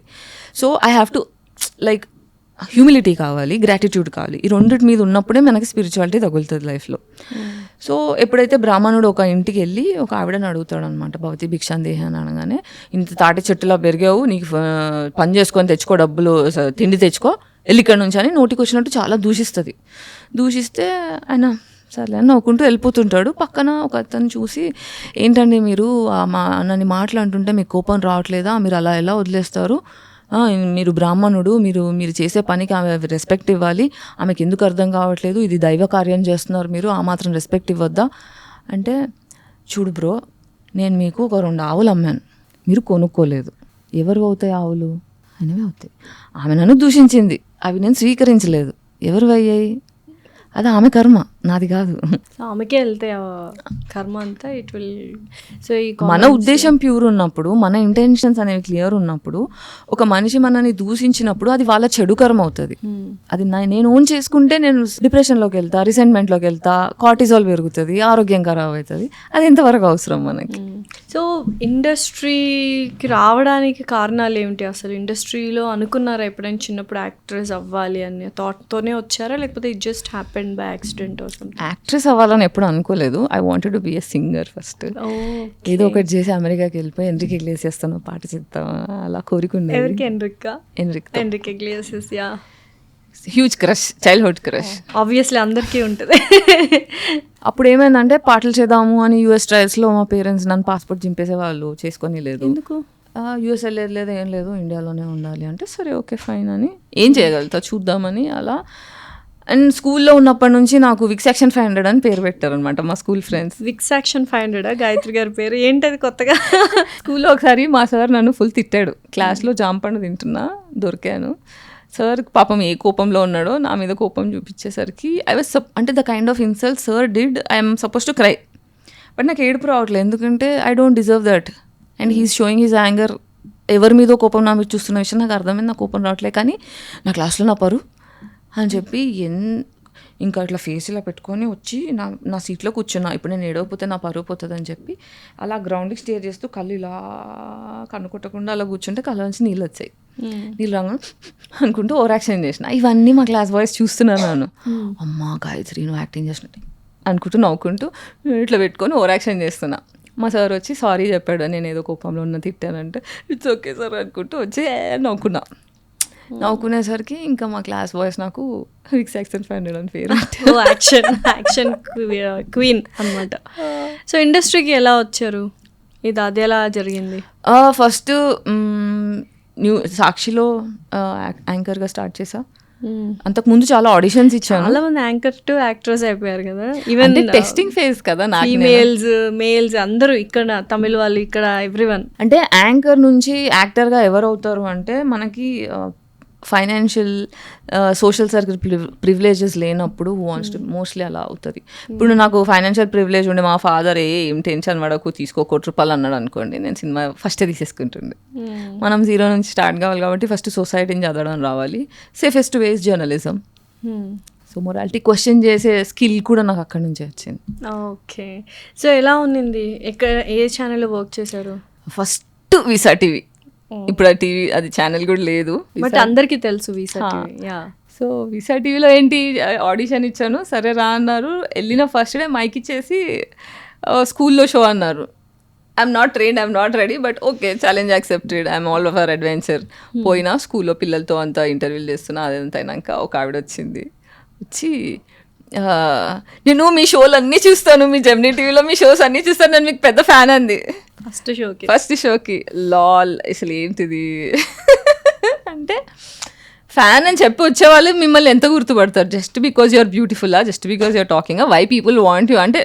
So I have to like humility కావాలి, గ్రాటిట్యూడ్ కావాలి. ఈ రెండింటి మీద ఉన్నప్పుడే మనకి స్పిరిచువాలిటీ తగులుతుంది లైఫ్లో. సో ఎప్పుడైతే బ్రాహ్మణుడు ఒక ఇంటికి వెళ్ళి ఒక ఆవిడని అడుగుతాడు అనమాట, భవతి భిక్షాన్ దేహి అని అనగానే, ఇంత తాటి చెట్టులా పెరిగావు, నీకు పని చేసుకొని తెచ్చుకో, డబ్బులు తిండి తెచ్చుకో, వెళ్ళి ఇక్కడ నుంచి అని నోటికి వచ్చినట్టు చాలా దూషిస్తుంది. దూషిస్తే ఆయన సర్లే అని నవ్వుకుంటూ వెళ్ళిపోతుంటాడు. పక్కన ఒక అతను చూసి, ఏంటండి మీరు నన్ను మాట్లాడుతుంటే మీకు కోపం రావట్లేదా, మీరు అలా ఎలా వదిలేస్తారు, మీరు బ్రాహ్మణుడు, మీరు చేసే పనికి ఆమె రెస్పెక్ట్ ఇవ్వాలి, ఆమెకి ఎందుకు అర్థం కావట్లేదు, ఇది దైవ కార్యం చేస్తున్నారు మీరు, ఆ మాత్రం రెస్పెక్ట్ ఇవ్వద్దా అంటే, చూడు బ్రో, నేను మీకు ఒక 2 ఆవులు అమ్మాను, మీరు కొనుక్కోలేదు, ఎవరు అవుతాయి ఆవులు? అనేవి అవుతాయి. ఆమె నన్ను దూషించింది, అవి నేను స్వీకరించలేదు, ఎవరు అయ్యాయి? అది ఆమె కర్మ, నాది కాదు. ఆమెకే వెళ్తే కర్మ అంతా ఇట్ విల్. సో ఈ మన ఉద్దేశం ప్యూర్ ఉన్నప్పుడు, మన ఇంటెన్షన్స్ అనేవి క్లియర్ ఉన్నప్పుడు, ఒక మనిషి మనని దూషించినప్పుడు అది వాళ్ళ చెడు కర్మ అవుతుంది. అది నేను ఓన్ చేసుకుంటే నేను డిప్రెషన్లోకి వెళ్తా, రిసెంట్మెంట్లోకి వెళ్తా, కార్టిజాల్ పెరుగుతుంది, ఆరోగ్యం ఖరాబ్ అవుతుంది. అది ఎంతవరకు అవసరం మనకి? సో ఇండస్ట్రీకి రావడానికి కారణాలు ఏమిటి అసలు? ఇండస్ట్రీలో అనుకున్నారా ఎప్పుడైనా చిన్నప్పుడు యాక్ట్రెస్ అవ్వాలి అని థాట్తోనే వచ్చారా, లేకపోతే it just happened by accident? Actress అవ్వాలని ఎప్పుడు అనుకోలేదు. I wanted to be a singer first. ఏదో ఒకటి చేసి అమెరికాకి వెళ్ళిపోయి ఎన్రిక్ ఇగ్లేసియస్తో పాట చేద్దాం అలా కోరుకుండే. ఎవరికి? Enrique Iglesias. Yeah, huge crush, childhood crush. Obviously అందరికీ ఉంటుంది. అప్పుడు ఏమైందంటే పాటలు చేద్దాము అని యూఎస్ ట్రయల్స్లో మా పేరెంట్స్ నన్ను పాస్పోర్ట్ చింపేసేవాళ్ళు, చేసుకొని లేదు. ఎందుకు? యూఎస్ వెళ్ళలేదు, ఏం లేదు, ఇండియాలోనే ఉండాలి అంటే, సరే ఓకే ఫైన్ అని, ఏం చేయగలుగుతా చూద్దామని అలా. అండ్ స్కూల్లో ఉన్నప్పటి నుంచి నాకు విక్స్ యాక్షన్ 500 అని పేరు పెట్టారనమాట మా school friends. Vicks Action 500 Gayatri గారి పేరు ఏంటది కొత్తగా? స్కూల్లో ఒకసారి మా సార్ నన్ను ఫుల్ తిట్టాడు. క్లాస్లో జాంపండు తింటున్నా దొరికాను. సార్ పాపం ఏ కోపంలో ఉన్నాడో నా మీద కోపం చూపించేసరికి ఐ వాజ్ అంటే the kind of insult sir did, I'm suppose to cry, but నాకు ఏడుపు రావట్లేదు, ఎందుకంటే I don't deserve that. And he's showing his anger. ఎవరి మీదో కోపం నా మీద చూస్తున్న విషయం నాకు అర్థమైంది, నా కోపం రావట్లేదు, కానీ నా క్లాస్లో నా పరు అని చెప్పి ఇంకా ఇట్లా ఫేస్ ఇలా పెట్టుకొని వచ్చి నా సీట్లో కూర్చున్నా. ఇప్పుడు నేను ఏడవకపోతే నా పరువు పోతుంది అని చెప్పి అలా గ్రౌండ్కి స్టేర్ చేస్తూ కళ్ళు ఇలా కన్నుకొట్టకుండా అలా కూర్చుంటే కళ్ళ నుంచి నీళ్ళు వచ్చాయి. నీళ్ళు రంగు అనుకుంటూ ఓవర్ యాక్షన్ చేసిన. ఇవన్నీ మా క్లాస్ బాయ్స్ చూస్తున్నాను. నేను అమ్మా గాయత్రి నువ్వు యాక్టింగ్ చేసినట్టు అనుకుంటూ నవ్వుకుంటూ ఇట్లా పెట్టుకొని ఓవర్ యాక్షన్ చేస్తున్నా. మా సార్ వచ్చి సారీ చెప్పాడు, నేను ఏదో కోపంలో ఉన్న తిట్టానంటే ఇట్స్ ఓకే సార్ అనుకుంటూ వచ్చి నవ్వుకునేసరికి ఇంకా మా క్లాస్ బాయ్స్ నాకు విక్స్ యాక్షన్ 500 అని పేరు. యాక్షన్ క్వీన్ అనమాట. సో ఇండస్ట్రీకి ఎలా వచ్చారు? అది ఎలా జరిగింది? ఫస్ట్ సాక్షిలో యాంకర్గా స్టార్ట్ చేసా. అంతకుముందు చాలా ఆడిషన్స్ ఇచ్చాను. చాలా మంది యాంకర్ టు యాక్ట్రెస్ అయిపోయారు కదా. ఈవెన్ టెస్టింగ్ ఫేజ్ కదా. ఫీమేల్స్ మేల్స్ అందరూ ఇక్కడ తమిళ వాళ్ళు ఇక్కడ ఎవ్రీవన్. అంటే యాంకర్ నుంచి యాక్టర్గా ఎవరు అవుతారు అంటే మనకి ఫైనాన్షియల్ సోషల్ సర్కిల్ ప్రివిలేజెస్ లేనప్పుడు వాంట్స్ టు మోస్ట్లీ అలా అవుతుంది. ఇప్పుడు నాకు ఫైనాన్షియల్ ప్రివిలేజ్ ఉండే మా ఫాదర్ ఏం టెన్షన్ పడకు తీసుకో ₹1 అన్నాడు అనుకోండి, నేను సినిమా ఫస్టే తీసేసుకుంటుండే. మనం 0 నుంచి స్టార్ట్ కావాలి కాబట్టి ఫస్ట్ సొసైటీని చదవడం రావాలి. సేఫెస్ట్ వేస్ జర్నలిజం. సో మొరాలిటీ క్వశ్చన్ చేసే స్కిల్ కూడా నాకు అక్కడి నుంచే వచ్చింది. ఓకే. సో ఎలా ఉన్నింది? ఏ ఛానల్లో వర్క్ చేశారు? First visa TV. ఇప్పుడు ఆ టీవీ అది ఛానల్ కూడా లేదు, బట్ అందరికీ తెలుసు విసా టీవీ. సో విసా టీవీలో ఏంటి ఆడిషన్ ఇచ్చాను, సరే రా అన్నారు. వెళ్ళిన ఫస్ట్ డే మైక్ ఇచ్చేసి స్కూల్లో షో అన్నారు. I'm not trained, I'm not ready, but okay challenge accepted, I'm all over adventure. పోయినా స్కూల్లో పిల్లలతో అంతా ఇంటర్వ్యూలు చేస్తున్నా. అదంతా అయినాక ఒక ఆవిడ వచ్చింది, వచ్చి నేను మీ షోలు అన్నీ చూస్తాను, మీ జెమినీ టీవీలో మీ షోస్ అన్నీ చూస్తాను, నేను మీకు పెద్ద ఫ్యాన్ అంది. ఫస్ట్ షోకి లాల్ అసలు ఏంటిది అంటే ఫ్యాన్ అని చెప్పి వచ్చేవాళ్ళు మిమ్మల్ని ఎంత గుర్తుపడతారు? Just because you're beautiful, just because you're talking, why people want you అంటే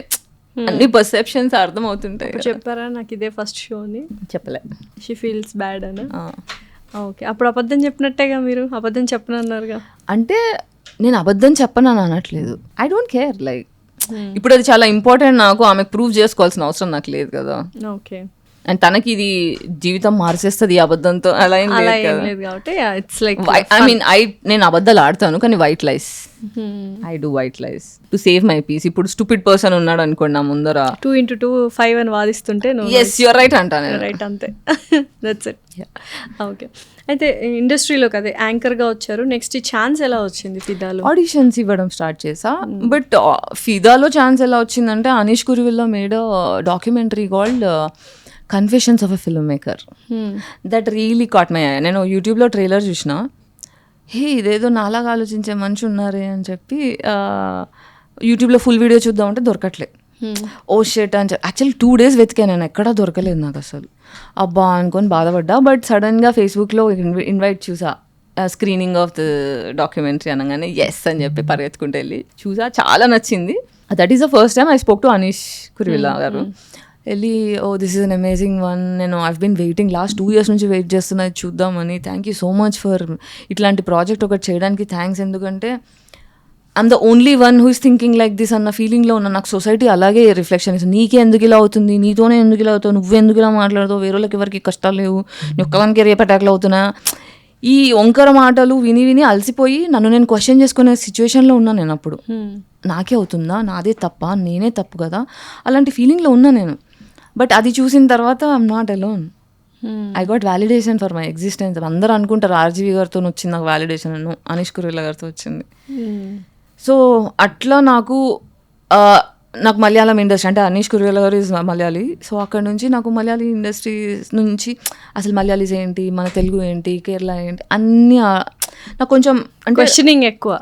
అన్ని పర్సెప్షన్స్ అర్థం అవుతుంటాయి. చెప్పారా నాకు ఇదే ఫస్ట్ షో అని? చెప్పలే. షీ ఫీల్స్ బ్యాడ్ అని. ఓకే. అప్పుడు అబద్ధం చెప్పినట్టేగా, మీరు అబద్ధం చెప్పనన్నారుగా. అంటే నేను అబద్ధం చెప్పనని అనట్లేదు, ఐ డోంట్ కేర్. లైక్ ఇప్పుడు అది చాలా ఇంపార్టెంట్ నాకు, ఆమెకు ప్రూవ్ చేసుకోవాల్సిన అవసరం నాకు లేదు కదా. ఓకే. అండ్ తనకి ఇది జీవితం మార్చేస్తుంది ఈ అబద్ధంతో, అలా ఏం లేదు కాబట్టి ఇట్స్ లైక్ ఐ మీన్ నేను అబద్ధాలు ఆడతాను కానీ white lies, I do white lies to save my peace. ఇప్పుడు స్టూపిడ్ పర్సన్ ఉన్నాడు అనుకోండి నా ముందర, 2 into 2 5 అని వాదిస్తుంటే ఎస్ యూర్ రైట్ అంటాను. రైట్, అంతే. That's it. ఓకే. అయితే ఇండస్ట్రీలోకి అదే యాంకర్గా వచ్చారు. నెక్స్ట్ ఛాన్స్ ఎలా వచ్చింది? ఫిదాలో ఆడిషన్స్ ఇవ్వడం స్టార్ట్ చేసా. బట్ ఫిదాలో ఛాన్స్ ఎలా వచ్చిందంటే Anish Kuruvilla made documentary called confessions of a film maker. That really caught my I. నేను యూట్యూబ్లో ట్రైలర్ చూసిన, హే ఇదేదో నాలాగా ఆలోచించే మనిషి ఉన్నారే అని చెప్పి యూట్యూబ్లో ఫుల్ వీడియో చూద్దామంటే దొరకట్లే. ఓ షెట్ అని చెప్పి యాక్చువల్లీ 2 days వెతికాను, నేను ఎక్కడా దొరకలేదు నాకు అసలు. అబ్బా అనుకొని బాధపడ్డా. బట్ సడన్గా ఫేస్బుక్లో ఇన్వైట్ చూసా, స్క్రీనింగ్ ఆఫ్ ద డాక్యుమెంటరీ అనగానే ఎస్ అని చెప్పి పరిగెత్తుకుంటూ వెళ్ళి చూసా, చాలా నచ్చింది. That is the first time I spoke to Anish Kuruvilla గారు. వెళ్ళి oh this is an amazing one, నేను I've been waiting last 2 years నుంచి వెయిట్ చేస్తున్నా చూద్దామని. Thank you so much for ఇట్లాంటి ప్రాజెక్ట్ ఒకటి చేయడానికి థ్యాంక్స్. ఎందుకంటే I'm the only one who is thinking like this అన్న ఫీలింగ్లో ఉన్న. నాకు సొసైటీ అలాగే రిఫ్లెక్షన్ ఇస్తుంది. నీకే ఎందుకు ఇలా అవుతుంది, నీతోనే ఎందుకు ఇలా అవుతావు, నువ్వెందుకు ఇలా మాట్లాడుతావు, వేరే వాళ్ళకి ఎవరికి కష్టాలు లేవు, నీ ఒక్కదానికి రేపు అటాక్లు అవుతున్నా, ఈ వంకర మాటలు విని విని అలసిపోయి నన్ను నేను క్వశ్చన్ చేసుకునే సిచ్యువేషన్లో ఉన్నా నేను. అప్పుడు నాకే అవుతుందా, నాదే తప్ప, నేనే తప్పు కదా, అలాంటి ఫీలింగ్లో ఉన్నా నేను. బట్ అది చూసిన తర్వాత I'm not alone. I got validation for my existence. అందరూ అనుకుంటారు ఆర్జీవి గారితో వచ్చింది నాకు వ్యాలిడేషన్, అనీష్ కురువిల్లా గారితో వచ్చింది. సో అట్లా నాకు మలయాళం ఇండస్ట్రీ అంటే అనీష్ కురువిల్లా గారు ఇస్ మలయాళీ. సో అక్కడ నుంచి నాకు మలయాళీ ఇండస్ట్రీ నుంచి అసలు మలయాళీస్ ఏంటి, మన తెలుగు ఏంటి, కేరళ ఏంటి అన్నీ నాకు కొంచెం అంటే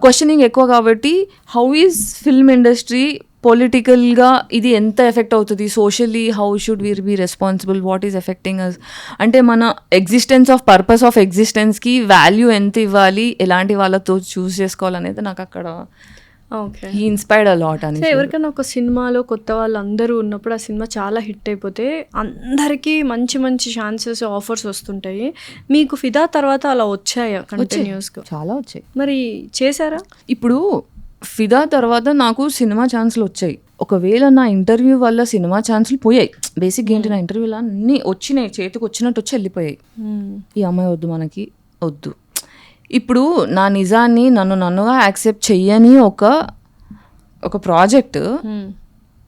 క్వశ్చనింగ్ ఎక్కువ కాబట్టి హౌ ఈజ్ ఫిల్మ్ ఇండస్ట్రీ పొలిటికల్గా ఇది ఎంత ఎఫెక్ట్ అవుతుంది, socially how should we're be responsible, what is affecting us, అంటే మన ఎగ్జిస్టెన్స్ ఆఫ్ పర్పస్ ఆఫ్ ఎగ్జిస్టెన్స్కి వాల్యూ ఎంత ఇవ్వాలి, ఎలాంటి వాళ్ళతో చూస్ చేసుకోవాలనేది నాకు అక్కడ హీ ఇన్స్పైర్డ్ అ లాట్ అని. ఎవరికైనా ఒక సినిమాలో కొత్త వాళ్ళు అందరూ ఉన్నప్పుడు ఆ సినిమా చాలా హిట్ అయిపోతే అందరికీ మంచి మంచి ఛాన్సెస్ ఆఫర్స్ వస్తుంటాయి. మీకు ఫిదా తర్వాత అలా వచ్చాయా కంటిన్యూస్గా? చాలా వచ్చాయి. మరి చేశారా? ఇప్పుడు ఫిదా తర్వాత నాకు సినిమా ఛాన్సులు వచ్చాయి. ఒకవేళ నా ఇంటర్వ్యూ వల్ల సినిమా ఛాన్సులు పోయాయి. బేసిక్గా ఏంటి, నా ఇంటర్వ్యూలో అన్నీ వచ్చినాయి, చేతికి వచ్చినట్టు వచ్చి వెళ్ళిపోయాయి. ఈ అమ్మాయి వద్దు, మనకి వద్దు. ఇప్పుడు నా నిజాన్ని నన్నుగా యాక్సెప్ట్ చెయ్యని ఒక ఒక ప్రాజెక్ట్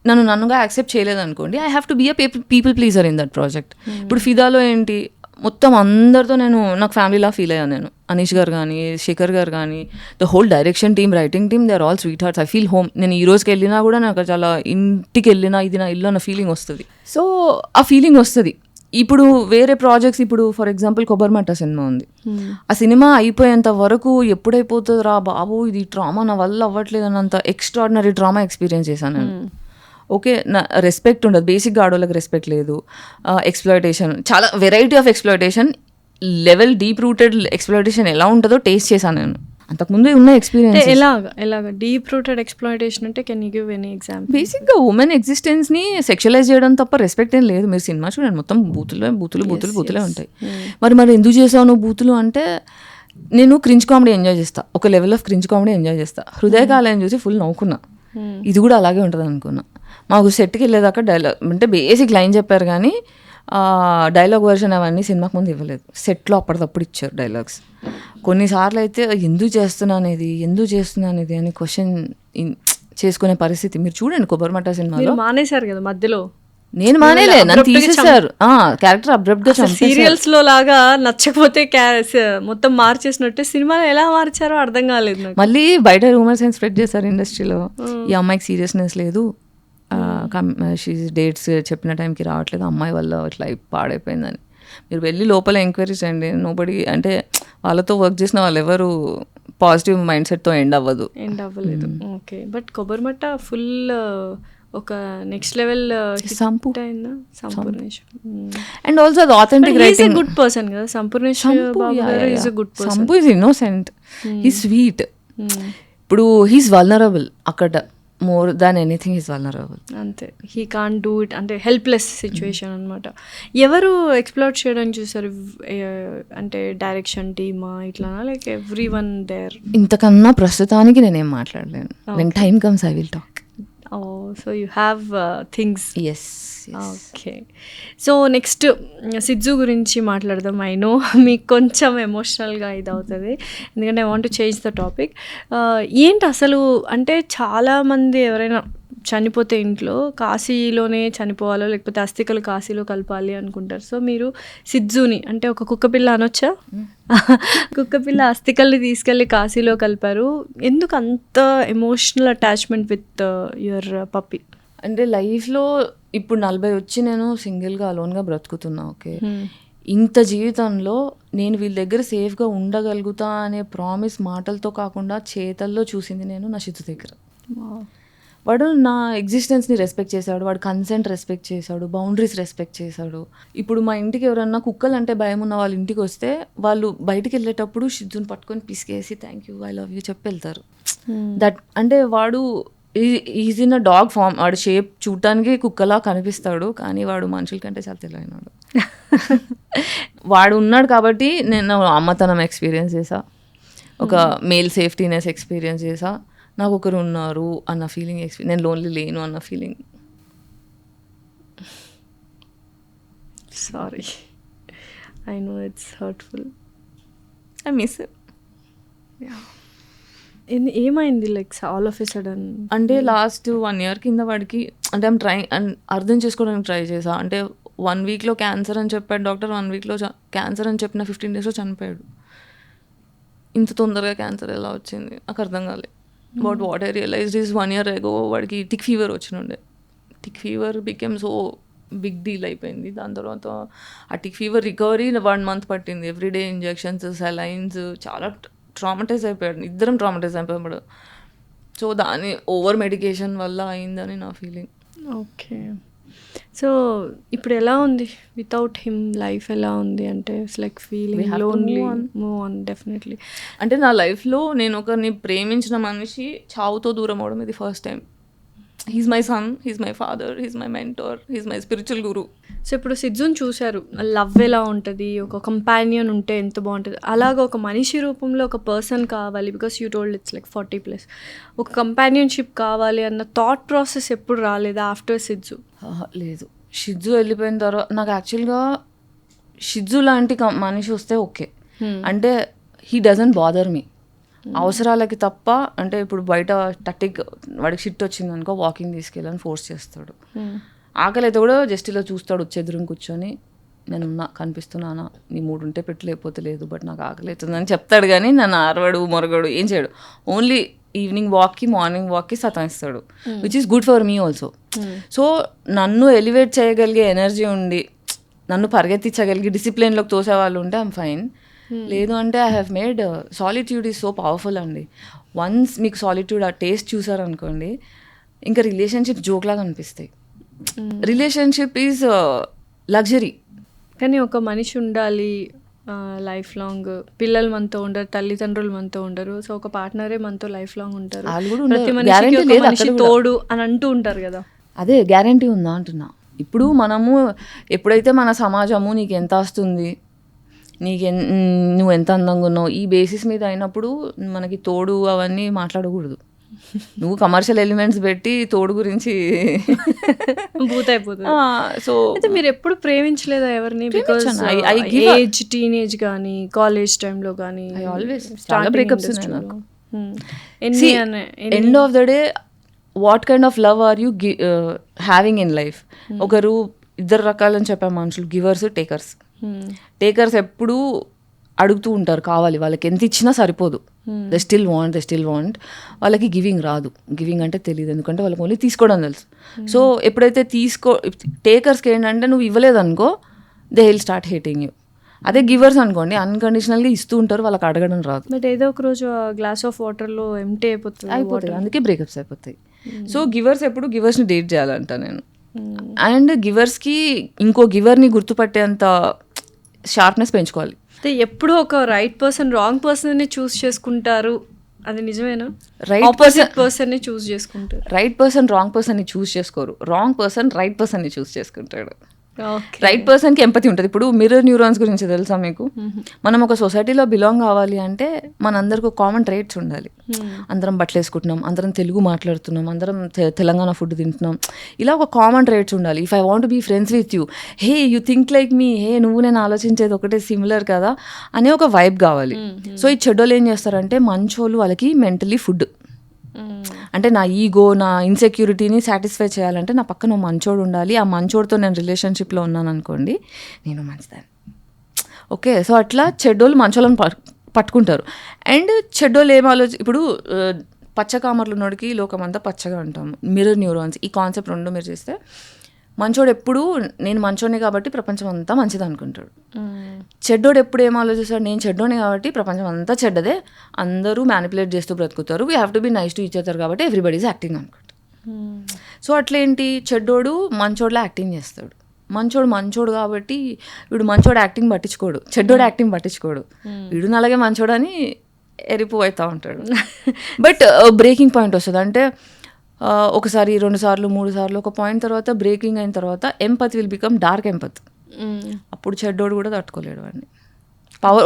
నన్నుగా యాక్సెప్ట్ చేయలేదు అనుకోండి, I have to be a people pleaser in that project. ఇప్పుడు ఫిదాలో ఏంటి, మొత్తం అందరితో నాకు ఫ్యామిలీలా ఫీల్ అయ్యాను నేను. అనీష్ గారు కానీ, శేఖర్ గారు కానీ, the whole direction team, writing team, they are all sweet hearts. I feel home. నేను ఈ రోజుకి వెళ్ళినా కూడా నాకు చాలా ఇంటికి వెళ్ళినా ఇది నా ఇల్లు అన్న ఫీలింగ్ వస్తుంది. సో ఆ ఫీలింగ్ వస్తుంది. ఇప్పుడు వేరే ప్రాజెక్ట్స్, ఇప్పుడు ఫర్ ఎగ్జాంపుల్ కొబ్బరిమట్ట సినిమా ఉంది. ఆ సినిమా అయిపోయేంత వరకు ఎప్పుడైపోతుంది రా బాబు, ఇది ట్రామా నా వల్ల అవ్వట్లేదు అన్నంత ఎక్స్ట్రాడినరీ ట్రామా ఎక్స్పీరియన్స్ చేశాను నేను. ఓకే, నా రెస్పెక్ట్ ఉండదు, బేసిక్గా ఆడోళ్ళకి రెస్పెక్ట్ లేదు, ఎక్స్ప్లాయిటేషన్, చాలా variety of exploitation, level deep rooted exploitation ఎలా ఉంటుందో టేస్ట్ చేశాను నేను. అంతకుముందు ఉన్న ఎక్స్పీరియన్స్. ఎలాగా డీప్ రూటెడ్ ఎక్స్ప్లాయిటేషన్ అంటే can you give any example? బేసిక్గా ఉమెన్ ఎగ్జిస్టెన్స్ని సెక్షువలైజ్ చేయడం తప్ప రెస్పెక్ట్ ఏం లేదు. మీరు సినిమా చూడండి, మొత్తం బూతులే ఉంటాయి. మరి ఎందుకు చేసావు నువ్వు బూతులు అంటే, నేను క్రింజ్ కామెడీ ఎంజాయ్ చేస్తా, ఒక level of cringe comedy enjoy చేస్తా. హృదయకాలయం చూసి ఫుల్ నవ్వుకున్నా, ఇది కూడా అలాగే ఉంటుంది అనుకున్నా. మాకు సెట్కి వెళ్ళేదాకా డైలాగ్ అంటే బేసిక్ లైన్ చెప్పారు కానీ డైలాగ్ వర్షన్ అవన్నీ సినిమాకి ముందు ఇవ్వలేదు. సెట్లో అప్పటికప్పుడు ఇచ్చారు డైలాగ్స్. కొన్నిసార్లు అయితే ఎందుకు చేస్తున్నాను ఇది అని క్వశ్చన్ చేసుకునే పరిస్థితి. మీరు చూడండి కొబ్బరిమట్ట సినిమాలో. మానేశారు కదా మధ్యలో. నేను మానేలే, నన్ను తీసేశారు. క్యారెక్టర్ అబ్రప్ట్ గా సీరియల్స్ లో లాగా నచ్చకపోతే మొత్తం మార్చేసినట్టే సినిమాలో ఎలా మార్చారో అర్థం కాలేదు నాకు. మళ్ళీ బయట రూమర్స్ అండ్ స్ప్రెడ్ చేశారు ఇండస్ట్రీలో, ఈ అమ్మాయికి సీరియస్నెస్ లేదు, డేట్స్ చెప్పిన టైంకి రావట్లేదు, అమ్మాయి వల్ల ఇట్లా పాడైపోయిందని. మీరు వెళ్ళి లోపల ఎంక్వైరీ చేయండి. నోబడి అంటే వాళ్ళతో వర్క్ చేసిన వాళ్ళు ఎవరు పాజిటివ్ మైండ్ సెట్తో ఎండ్ అవ్వలేదు. ఓకే, బట్ కొబ్బరిమట్ట ఫుల్ ఒక నెక్స్ట్ లెవెల్ అండ్ ఆల్సో అది ఆథెంటిక్ రైటింగ్. గుడ్ పర్సన్ కదా Sampoornesh Babu. Sampu is innocent, he sweet. ఇప్పుడు హీస్ వల్నరబుల్ అక్కడ, more than anything is vulnerable. అంతే, హీ కాంట్ డూ ఇట్, అంటే హెల్ప్లెస్ సిచ్యువేషన్ అనమాట. ఎవరు ఎక్స్ప్లోర్ చేయడానికి చూసారు అంటే డైరెక్షన్ టీమా ఇట్లానా, లైక్ ఎవ్రీ వన్ దేర్? ఇంతకన్నా ప్రస్తుతానికి నేనేం మాట్లాడలేను. When time comes I will talk. So you have things. Yes. Okay, so next Siddhu గురించి మాట్లాడదాం. ఐ నో మీకు కొంచెం ఎమోషనల్గా ఇది అవుతుంది, ఎందుకంటే I want to change the topic. ఏంటి అసలు అంటే చాలామంది ఎవరైనా చనిపోతే ఇంట్లో కాశీలోనే చనిపోవాలో లేకపోతే అస్థికలు కాశీలో కలపాలి అనుకుంటారు. సో మీరు సిద్ధుని అంటే ఒక కుక్కపిల్ల అనొచ్చా, కుక్కపిల్ల అస్థికల్ని తీసుకెళ్ళి కాశీలో కలిపారు. ఎందుకు అంత emotional attachment with your puppy? అంటే లైఫ్లో ఇప్పుడు 40 వచ్చి నేను సింగిల్గా అలోన్గా బ్రతుకుతున్నా. ఓకే, ఇంత జీవితంలో నేను వీళ్ళ దగ్గర సేఫ్గా ఉండగలుగుతా అనే ప్రామిస్ మాటలతో కాకుండా చేతల్లో చూసింది నేను నా సిద్ధు దగ్గర. వాడు నా ఎగ్జిస్టెన్స్ని రెస్పెక్ట్ చేశాడు, వాడు కన్సెంట్ రెస్పెక్ట్ చేశాడు, బౌండరీస్ రెస్పెక్ట్ చేశాడు. ఇప్పుడు మా ఇంటికి ఎవరన్నా కుక్కలు అంటే భయం ఉన్న వాళ్ళ ఇంటికి వస్తే వాళ్ళు బయటికి వెళ్ళేటప్పుడు సిద్ధుని పట్టుకొని పిసికేసి thank you, I love you చెప్పి వెళ్తారు. దట్ అంటే వాడు is in a dog form. వాడు షేప్ చూడటానికి కుక్కలా కనిపిస్తాడు, కానీ వాడు మనుషుల కంటే చాలా తెలివైనాడు. వాడు ఉన్నాడు కాబట్టి నేను అమ్మతనం ఎక్స్పీరియన్స్ చేసా, ఒక మేల్ సేఫ్టీనెస్ ఎక్స్పీరియన్స్ చేసా, నాకు ఒకరు ఉన్నారు అన్న ఫీలింగ్, నేను లోన్లీ లేను అన్న feeling. Sorry, I know it's hurtful, I miss it. ఏమైంది like all of a sudden? అంటే లాస్ట్ 1 year కింద వాడికి అంటే ఐమ్ ట్రై అర్థం చేసుకోవడానికి ట్రై చేసా. అంటే 1 weekలో క్యాన్సర్ అని చెప్పాడు డాక్టర్, 1 weekలో క్యాన్సర్ అని చెప్పిన 15 daysలో చనిపోయాడు. ఇంత తొందరగా క్యాన్సర్ ఎలా వచ్చింది నాకు అర్థం కాలేదు. But what I realized is 1 year ago వాడికి టిక్ ఫీవర్ వచ్చినుండే. Tick fever became so big deal అయిపోయింది. దాని తర్వాత ఆ టిక్ ఫీవర్ రికవరీ 1 month పట్టింది. ఎవ్రీడే ఇంజెక్షన్స్, సెలైన్స్, చాలా ట్రామటైజ్ అయిపోయాడు. ఇద్దరం ట్రామటైజ్ అయిపోయాడు. సో దాని ఓవర్ మెడికేషన్ వల్ల అయిందని నా ఫీలింగ్. ఓకే, సో ఇప్పుడు ఎలా ఉంది వితౌట్ హిమ్ లైఫ్ ఎలా ఉంది? అంటే it's like feeling lonely. Move on definitely. అంటే నా లైఫ్లో నేను ఒకరిని ప్రేమించిన మనిషి చావుతో దూరం అవడం ఇది first time. He's my son, he's my father, he's my mentor, he's my spiritual Guru. So ఇప్పుడు సిద్ధుని చూశారు, లవ్ ఎలా ఉంటుంది, ఒక కంపానియన్ ఉంటే ఎంత బాగుంటుంది, అలాగా ఒక మనిషి రూపంలో ఒక పర్సన్ కావాలి. Because you told it's like 40+. ఒక కంపానియన్షిప్ కావాలి అన్న థాట్ ప్రాసెస్ ఎప్పుడు రాలేదా ఆఫ్టర్ సిద్ధు? లేదు, సిద్ధు వెళ్ళిపోయిన తర్వాత నాకు యాక్చువల్గా సిద్ధు లాంటి మనిషి వస్తే ఓకే, అంటే హీ డజంట్ బాదర్ మీ. అవసరాలకి తప్ప, అంటే ఇప్పుడు బయట వాడికి షిట్ వచ్చింది అనుకో, వాకింగ్ తీసుకెళ్ళని ఫోర్స్ చేస్తాడు. ఆకలి అయితే కూడా జస్ట్ ఇలా చూస్తాడు, చెదురుని కూర్చొని, నేనున్నా, కనిపిస్తున్నానా, నీ మూడు ఉంటే పెట్టు, లేకపోతే లేదు, బట్ నాకు ఆకలి అవుతుందని చెప్తాడు. కానీ నన్ను అరవడు, మొరగడు, ఏం చేయడు. ఓన్లీ ఈవినింగ్ వాక్కి, మార్నింగ్ వాక్కి సతాయిస్తాడు, which is good for me also. So నన్ను ఎలివేట్ చేయగలిగే ఎనర్జీ ఉండి, నన్ను పరిగెత్తించగలిగి డిసిప్లిన్లోకి తోసే వాళ్ళు ఉంటే ఐమ్ ఫైన్. లేదు అంటే I have made solitude is so powerful అండి. వన్స్ మీకు సాలిట్యూడ్ ఆ టేస్ట్ చూసారనుకోండి, ఇంకా రిలేషన్షిప్ జోక్లాగా అనిపిస్తాయి. Relationship is luxury. కానీ ఒక మనిషి ఉండాలి లైఫ్ లాంగ్. పిల్లలు మనతో ఉండరు, తల్లిదండ్రులు మనతో ఉండరు, సో ఒక పార్ట్నరే మనతో లైఫ్ లాంగ్ ఉంటారు. ప్రతి మనిషికి ఒక మనిషి తోడు అని అంటూ ఉంటారు కదా, అదే గ్యారంటీ ఉందా అంటున్నా. ఇప్పుడు మనము ఎప్పుడైతే మన సమాజము నీకు ఎంత వస్తుంది, నువ్వు ఎంత అందంగా ఉన్నావు, ఈ బేసిస్ మీద అయినప్పుడు మనకి తోడు అవన్నీ మాట్లాడకూడదు. నువ్వు కమర్షియల్ ఎలిమెంట్స్ పెట్టి తోడు గురించి భూతైపోతుంది. సో అయితే మీరు ఎప్పుడు ప్రేమించలేదా ఎవరిని? బికాజ్ ఏజ్, టీనేజ్ కానీ కాలేజ్ టైంలో కానీ breakups. End of the day what kind of love or you having in life? ఒకరు ఇద్దరు రకాలని చెప్పాం మనుషులు, గివర్స్, టేకర్స్. టేకర్స్ ఎప్పుడూ అడుగుతూ ఉంటారు కావాలి, వాళ్ళకి ఎంత ఇచ్చినా సరిపోదు. They still want. వాళ్ళకి గివింగ్ రాదు. గివింగ్ అంటే తెలియదు, ఎందుకంటే వాళ్ళకి ఓన్లీ తీసుకోవడం తెలుసు. సో ఎప్పుడైతే టేకర్స్కి ఏంటంటే నువ్వు ఇవ్వలేదనుకో, they will start hating you. అదే గివర్స్ అనుకోండి, అన్కండిషనల్గా ఇస్తూ ఉంటారు, వాళ్ళకి అడగడం రాదు. బట్ ఏదో ఒక రోజు గ్లాస్ ఆఫ్ వాటర్లో ఎంటీ అయిపోతుంది, అందుకే బ్రేకప్స్ అయిపోతాయి. సో గివర్స్ ఎప్పుడు గివర్స్ని డేట్ చేయాలంట నేను. అండ్ గివర్స్కి ఇంకో గివర్ని గుర్తుపట్టేంత షార్ప్నెస్ పెంచుకోవాలి. ఎప్పుడు ఒక right person wrong person choose చేసుకుంటారు, అది నిజమేనా? రైట్ పర్సన్ ని చూస్ చేసుకుంటారు. రైట్ పర్సన్ రాంగ్ పర్సన్ ని చూస్ చేసుకోరు, రాంగ్ పర్సన్ రైట్ పర్సన్ ని చూస్ చేసుకుంటాడు. రైట్ పర్సన్కి ఎంపతి ఉంటుంది. ఇప్పుడు మిర్రర్ న్యూరాన్స్ గురించి తెలుసా మీకు? మనం ఒక సొసైటీలో బిలాంగ్ కావాలి అంటే మనందరికి ఒక కామన్ ట్రేట్స్ ఉండాలి. అందరం బట్టలు వేసుకుంటున్నాం, అందరం తెలుగు మాట్లాడుతున్నాం, అందరం తెలంగాణ ఫుడ్ తింటున్నాం, ఇలా ఒక కామన్ ట్రేట్స్ ఉండాలి. If I want be friends with you, hey you think like me, hey నువ్వు నేను ఆలోచించేది ఒకటే సిమిలర్ కదా అనే ఒక వైబ్ కావాలి. సో ఈ చెడ్డోళ్ళు ఏం చేస్తారంటే, మంచోళ్ళు వాళ్ళకి మెంటలీ ఫుడ్, అంటే నా ఈగో, నా ఇన్సెక్యూరిటీని సాటిస్ఫై చేయాలంటే నా పక్కన మంచోడు ఉండాలి. ఆ మంచోడితో నేను రిలేషన్షిప్లో ఉన్నాను అనుకోండి, నేను మంచిదాన్ని. ఓకే, సో అట్లా చెడ్డోళ్ళు మంచోళ్ళని పట్టుకుంటారు. అండ్ చెడ్డోళ్ళు ఏం ఇప్పుడు పచ్చకామర్లు ఉన్నోడికి లోకమంతా పచ్చగా అంటాము, మిర్రర్ న్యూరాన్స్. ఈ కాన్సెప్ట్ రెండు మీరు చేస్తే, మంచోడు ఎప్పుడు నేను మంచోడిని కాబట్టి ప్రపంచం అంతా మంచిది అనుకుంటాడు. చెడ్డోడు ఎప్పుడు ఏం ఆలోచిస్తాడు, నేను చెడ్డోని కాబట్టి ప్రపంచం అంతా చెడ్డదే, అందరూ మ్యానిపులేట్ చేస్తూ బ్రతుకుతారు, we have to be nice to each other కాబట్టి ఎవ్రీబడి ఈజ్ యాక్టింగ్ అనుకుంటారు. సో అట్లేంటి, చెడ్డోడు మంచోడులా యాక్టింగ్ చేస్తాడు. మంచోడు కాబట్టి వీడు మంచోడు యాక్టింగ్ పట్టించుకోడు, చెడ్డోడు యాక్టింగ్ పట్టించుకోడు, వీడు అలాగే మంచోడు అని ఎరిపు అవుతూ ఉంటాడు. బట్ బ్రేకింగ్ పాయింట్ వస్తుంది. అంటే ఒకసారి, 2 సార్లు, 3 సార్లు, ఒక పాయింట్ తర్వాత బ్రేకింగ్ అయిన తర్వాత ఎంపత్ విల్ బికమ్ డార్క్ ఎంపత్. అప్పుడు చెడ్డోడు కూడా తట్టుకోలేడు వాడిని.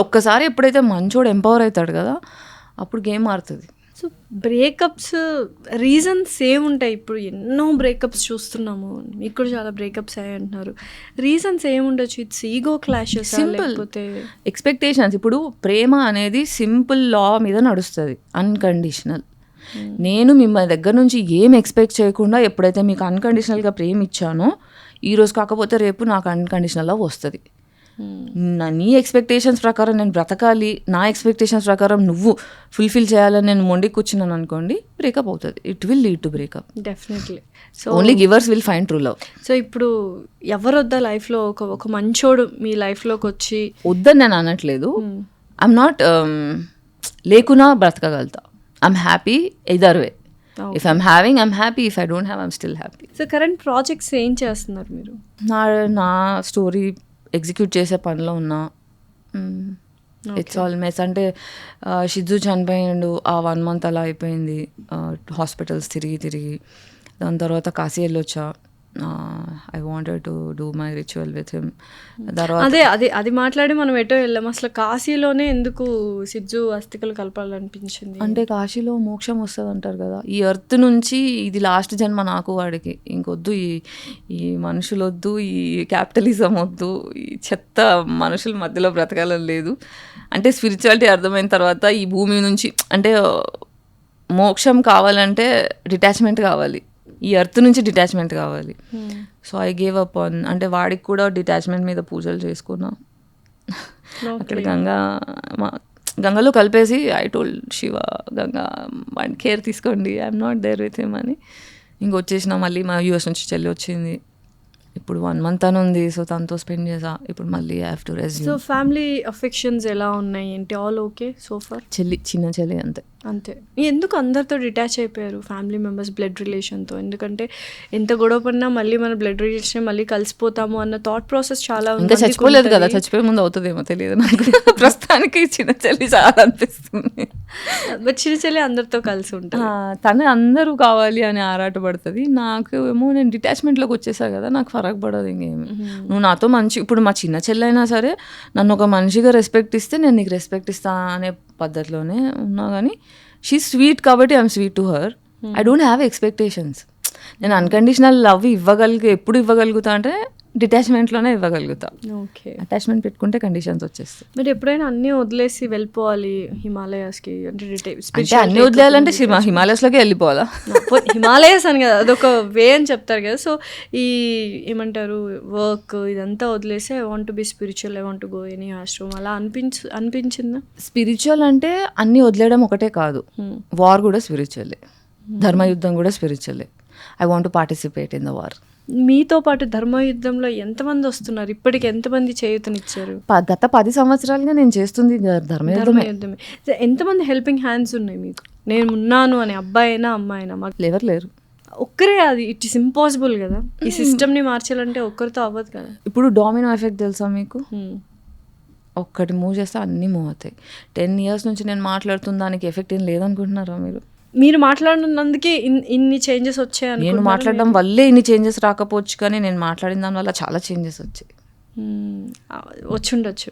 ఒక్కసారి ఎప్పుడైతే మంచోడు ఎంపవర్ అవుతాడు కదా, అప్పుడు గేమ్ మారుతుంది. సో బ్రేకప్స్ రీజన్స్ సేమ్ ఉంటాయి. ఇప్పుడు ఎన్నో బ్రేకప్స్ చూస్తున్నాము, మీకు కూడా చాలా బ్రేకప్స్ అయ్యి అంటున్నారు. రీజన్స్ ఏముండొచ్చు? ఇట్స్ ఈగో క్లాషెస్, లేకపోతే ఎక్స్పెక్టేషన్స్. ఇప్పుడు ప్రేమ అనేది సింపుల్ లా మీద నడుస్తుంది, అన్కండిషనల్. నేను మిమ్మల్ని దగ్గర నుంచి ఏం ఎక్స్పెక్ట్ చేయకుండా ఎప్పుడైతే మీకు అన్కండిషనల్గా ప్రేమ ఇచ్చానో, ఈరోజు కాకపోతే రేపు నాకు అన్కండిషనల్ లవ్ వస్తుంది. నీ ఎక్స్పెక్టేషన్స్ ప్రకారం నేను బ్రతకాలి, నా ఎక్స్పెక్టేషన్స్ ప్రకారం నువ్వు ఫుల్ఫిల్ చేయాలని నేను మొండి కూర్చున్నాను అనుకోండి, బ్రేకప్ అవుతుంది. It will lead to breakup definitely. So only givers will find true love. So ఇప్పుడు ఎవరు వద్దా లైఫ్లో ఒక మంచోడు మీ లైఫ్లోకి వచ్చి? వద్దని నేను అనట్లేదు. ఐఎమ్ నాట్ లేకున్నా బ్రతకగలుగుతా. I'm happy either way. Okay. If I'm having, I'm happy. If I don't have, I'm still happy. So current projects ఏం చేస్తున్నారు మీరు? నా స్టోరీ ఎగ్జిక్యూట్ చేసే పనిలో ఉన్నా. It's all mess. అంటే షిజు చనిపోయిండు, ఆ 1 month అలా అయిపోయింది. హాస్పిటల్స్ తిరిగి దాని తర్వాత కాశీ వెళ్ళొచ్చా. I wanted to do my ritual with him. తర్వాత అది మాట్లాడి మనం ఎటో వెళ్ళాం. అసలు కాశీలోనే ఎందుకు సిద్ధు అస్థికలు కలపాలనిపించింది? అంటే కాశీలో మోక్షం వస్తుంది అంటారు కదా, ఈ ఎర్త్ నుంచి ఇది లాస్ట్ జన్మ నాకు వాడికి, ఇంకొద్దు ఈ మనుషులు వద్దు, ఈ క్యాపిటలిజం వద్దు, ఈ చెత్త మనుషుల మధ్యలో బ్రతకాలని లేదు. అంటే స్పిరిచువాలిటీ అర్థమైన తర్వాత ఈ భూమి నుంచి అంటే మోక్షం కావాలంటే డిటాచ్మెంట్ కావాలి, ఈ ఎర్త్ నుంచి డిటాచ్మెంట్ కావాలి. So I gave up on, అంటే వాడికి కూడా డిటాచ్మెంట్ మీద పూజలు చేసుకున్నా. అక్కడ గంగలో కలిపేసి ఐ టోల్డ్ శివ, గంగా వాడి కేర్ తీసుకోండి, I'm not there with him అని ఇంకొచ్చేసిన. మళ్ళీ మా యూఎస్ నుంచి చెల్లి వచ్చింది, ఇప్పుడు 1 month అని ఉంది. సో తనతో స్పెండ్ చేసా, ఇప్పుడు మళ్ళీ I have to resume. So family affections ఎలా ఉన్నాయి ఏంటి? All okay so far? చిన్న చెల్లి అంతే. ఎందుకు అందరితో డిటాచ్ అయిపోయారు ఫ్యామిలీ మెంబర్స్ బ్లడ్ రిలేషన్తో? ఎందుకంటే ఎంత గొడవ పడినా మళ్ళీ మన బ్లడ్ రిలేషన్ మళ్ళీ కలిసిపోతాము అన్న థాట్ ప్రాసెస్ చాలా ఇంకా చచ్చిపోలేదు కదా, చచ్చిపోయే ముందు అవుతుందేమో తెలియదు నాకు. ప్రస్తుతానికి చిన్న చెల్లి చాలా అనిపిస్తుంది. బట్ చిన్న చెల్లి అందరితో కలిసి ఉంటుంది, తను అందరూ కావాలి అని ఆరాటపడుతుంది. నాకు ఏమో నేను డిటాచ్మెంట్లోకి వచ్చేసా కదా, నాకు ఫరక్ పడదు ఇంకేమి. నువ్వు నాతో మంచి, ఇప్పుడు మా చిన్న చెల్లి అయినా సరే నన్ను ఒక మనిషిగా రెస్పెక్ట్ ఇస్తే నేను నీకు రెస్పెక్ట్ ఇస్తా అనే పద్ధతిలోనే ఉన్నా. కానీ షీ స్వీట్ కాబట్టి I'm sweet to her. I don't have expectations. నేను అన్కండిషనల్ లవ్ ఎప్పుడు ఇవ్వగలుగుతా అంటే డిటాచ్మెంట్లోనే ఇవ్వగలుగుతా. ఓకే, అటాచ్మెంట్ పెట్టుకుంటే కండిషన్స్ వచ్చేస్తాయి. మీరు ఎప్పుడైనా అన్నీ వదిలేసి వెళ్ళిపోవాలి హిమాలయాస్కి అంటే అన్నీ వదిలేయాలంటే హిమాలయాస్లోకి వెళ్ళిపోవాలా? హిమాలయస్ అని కదా, అదొక వే అని చెప్తారు కదా. సో ఈ ఏమంటారు వర్క్ ఇదంతా వదిలేసి I want to be spiritual, I want to go any ఆశ్రమం అలా అనిపించిందా? స్పిరిచువల్ అంటే అన్నీ వదిలేయడం ఒకటే కాదు, వార్ కూడా స్పిరిచువలే, ధర్మయుద్ధం కూడా స్పిరిచువలే. I want to participate in the war. మీతో పాటు ధర్మయుద్ధంలో ఎంతమంది వస్తున్నారు? ఇప్పటికి ఎంతమంది చేయూతనిచ్చారు? గత 10 సంవత్సరాలుగా నేను చేస్తుంది ధర్మయుద్ధమే. ఎంతమంది హెల్పింగ్ హ్యాండ్స్ ఉన్నాయి మీకు? నేను ఉన్నాను అని అబ్బాయి అయినా అమ్మాయి అయినా? మాకు ఎవరు లేరు, ఒక్కరే. అది ఇట్ ఇస్ ఇంపాసిబుల్ కదా, ఈ సిస్టమ్ని మార్చాలంటే ఒక్కరితో అవ్వదు కదా. ఇప్పుడు డామినో ఎఫెక్ట్ తెలుసా మీకు? ఒక్కటి మూవ్ చేస్తే అన్నీ మూవ్ అవుతాయి. 10 years నుంచి నేను మాట్లాడుతున్న దానికి ఎఫెక్ట్ ఏం లేదనుకుంటున్నారా మీరు? మీరు మాట్లాడినందుకే ఇన్ని చేంజెస్ వచ్చాయి. నేను మాట్లాడడం వల్లే ఇన్ని చేంజెస్ రాకపోవచ్చు, కానీ నేను మాట్లాడిన దాని వల్ల చాలా చేంజెస్ వచ్చాయి. వచ్చుండొచ్చు.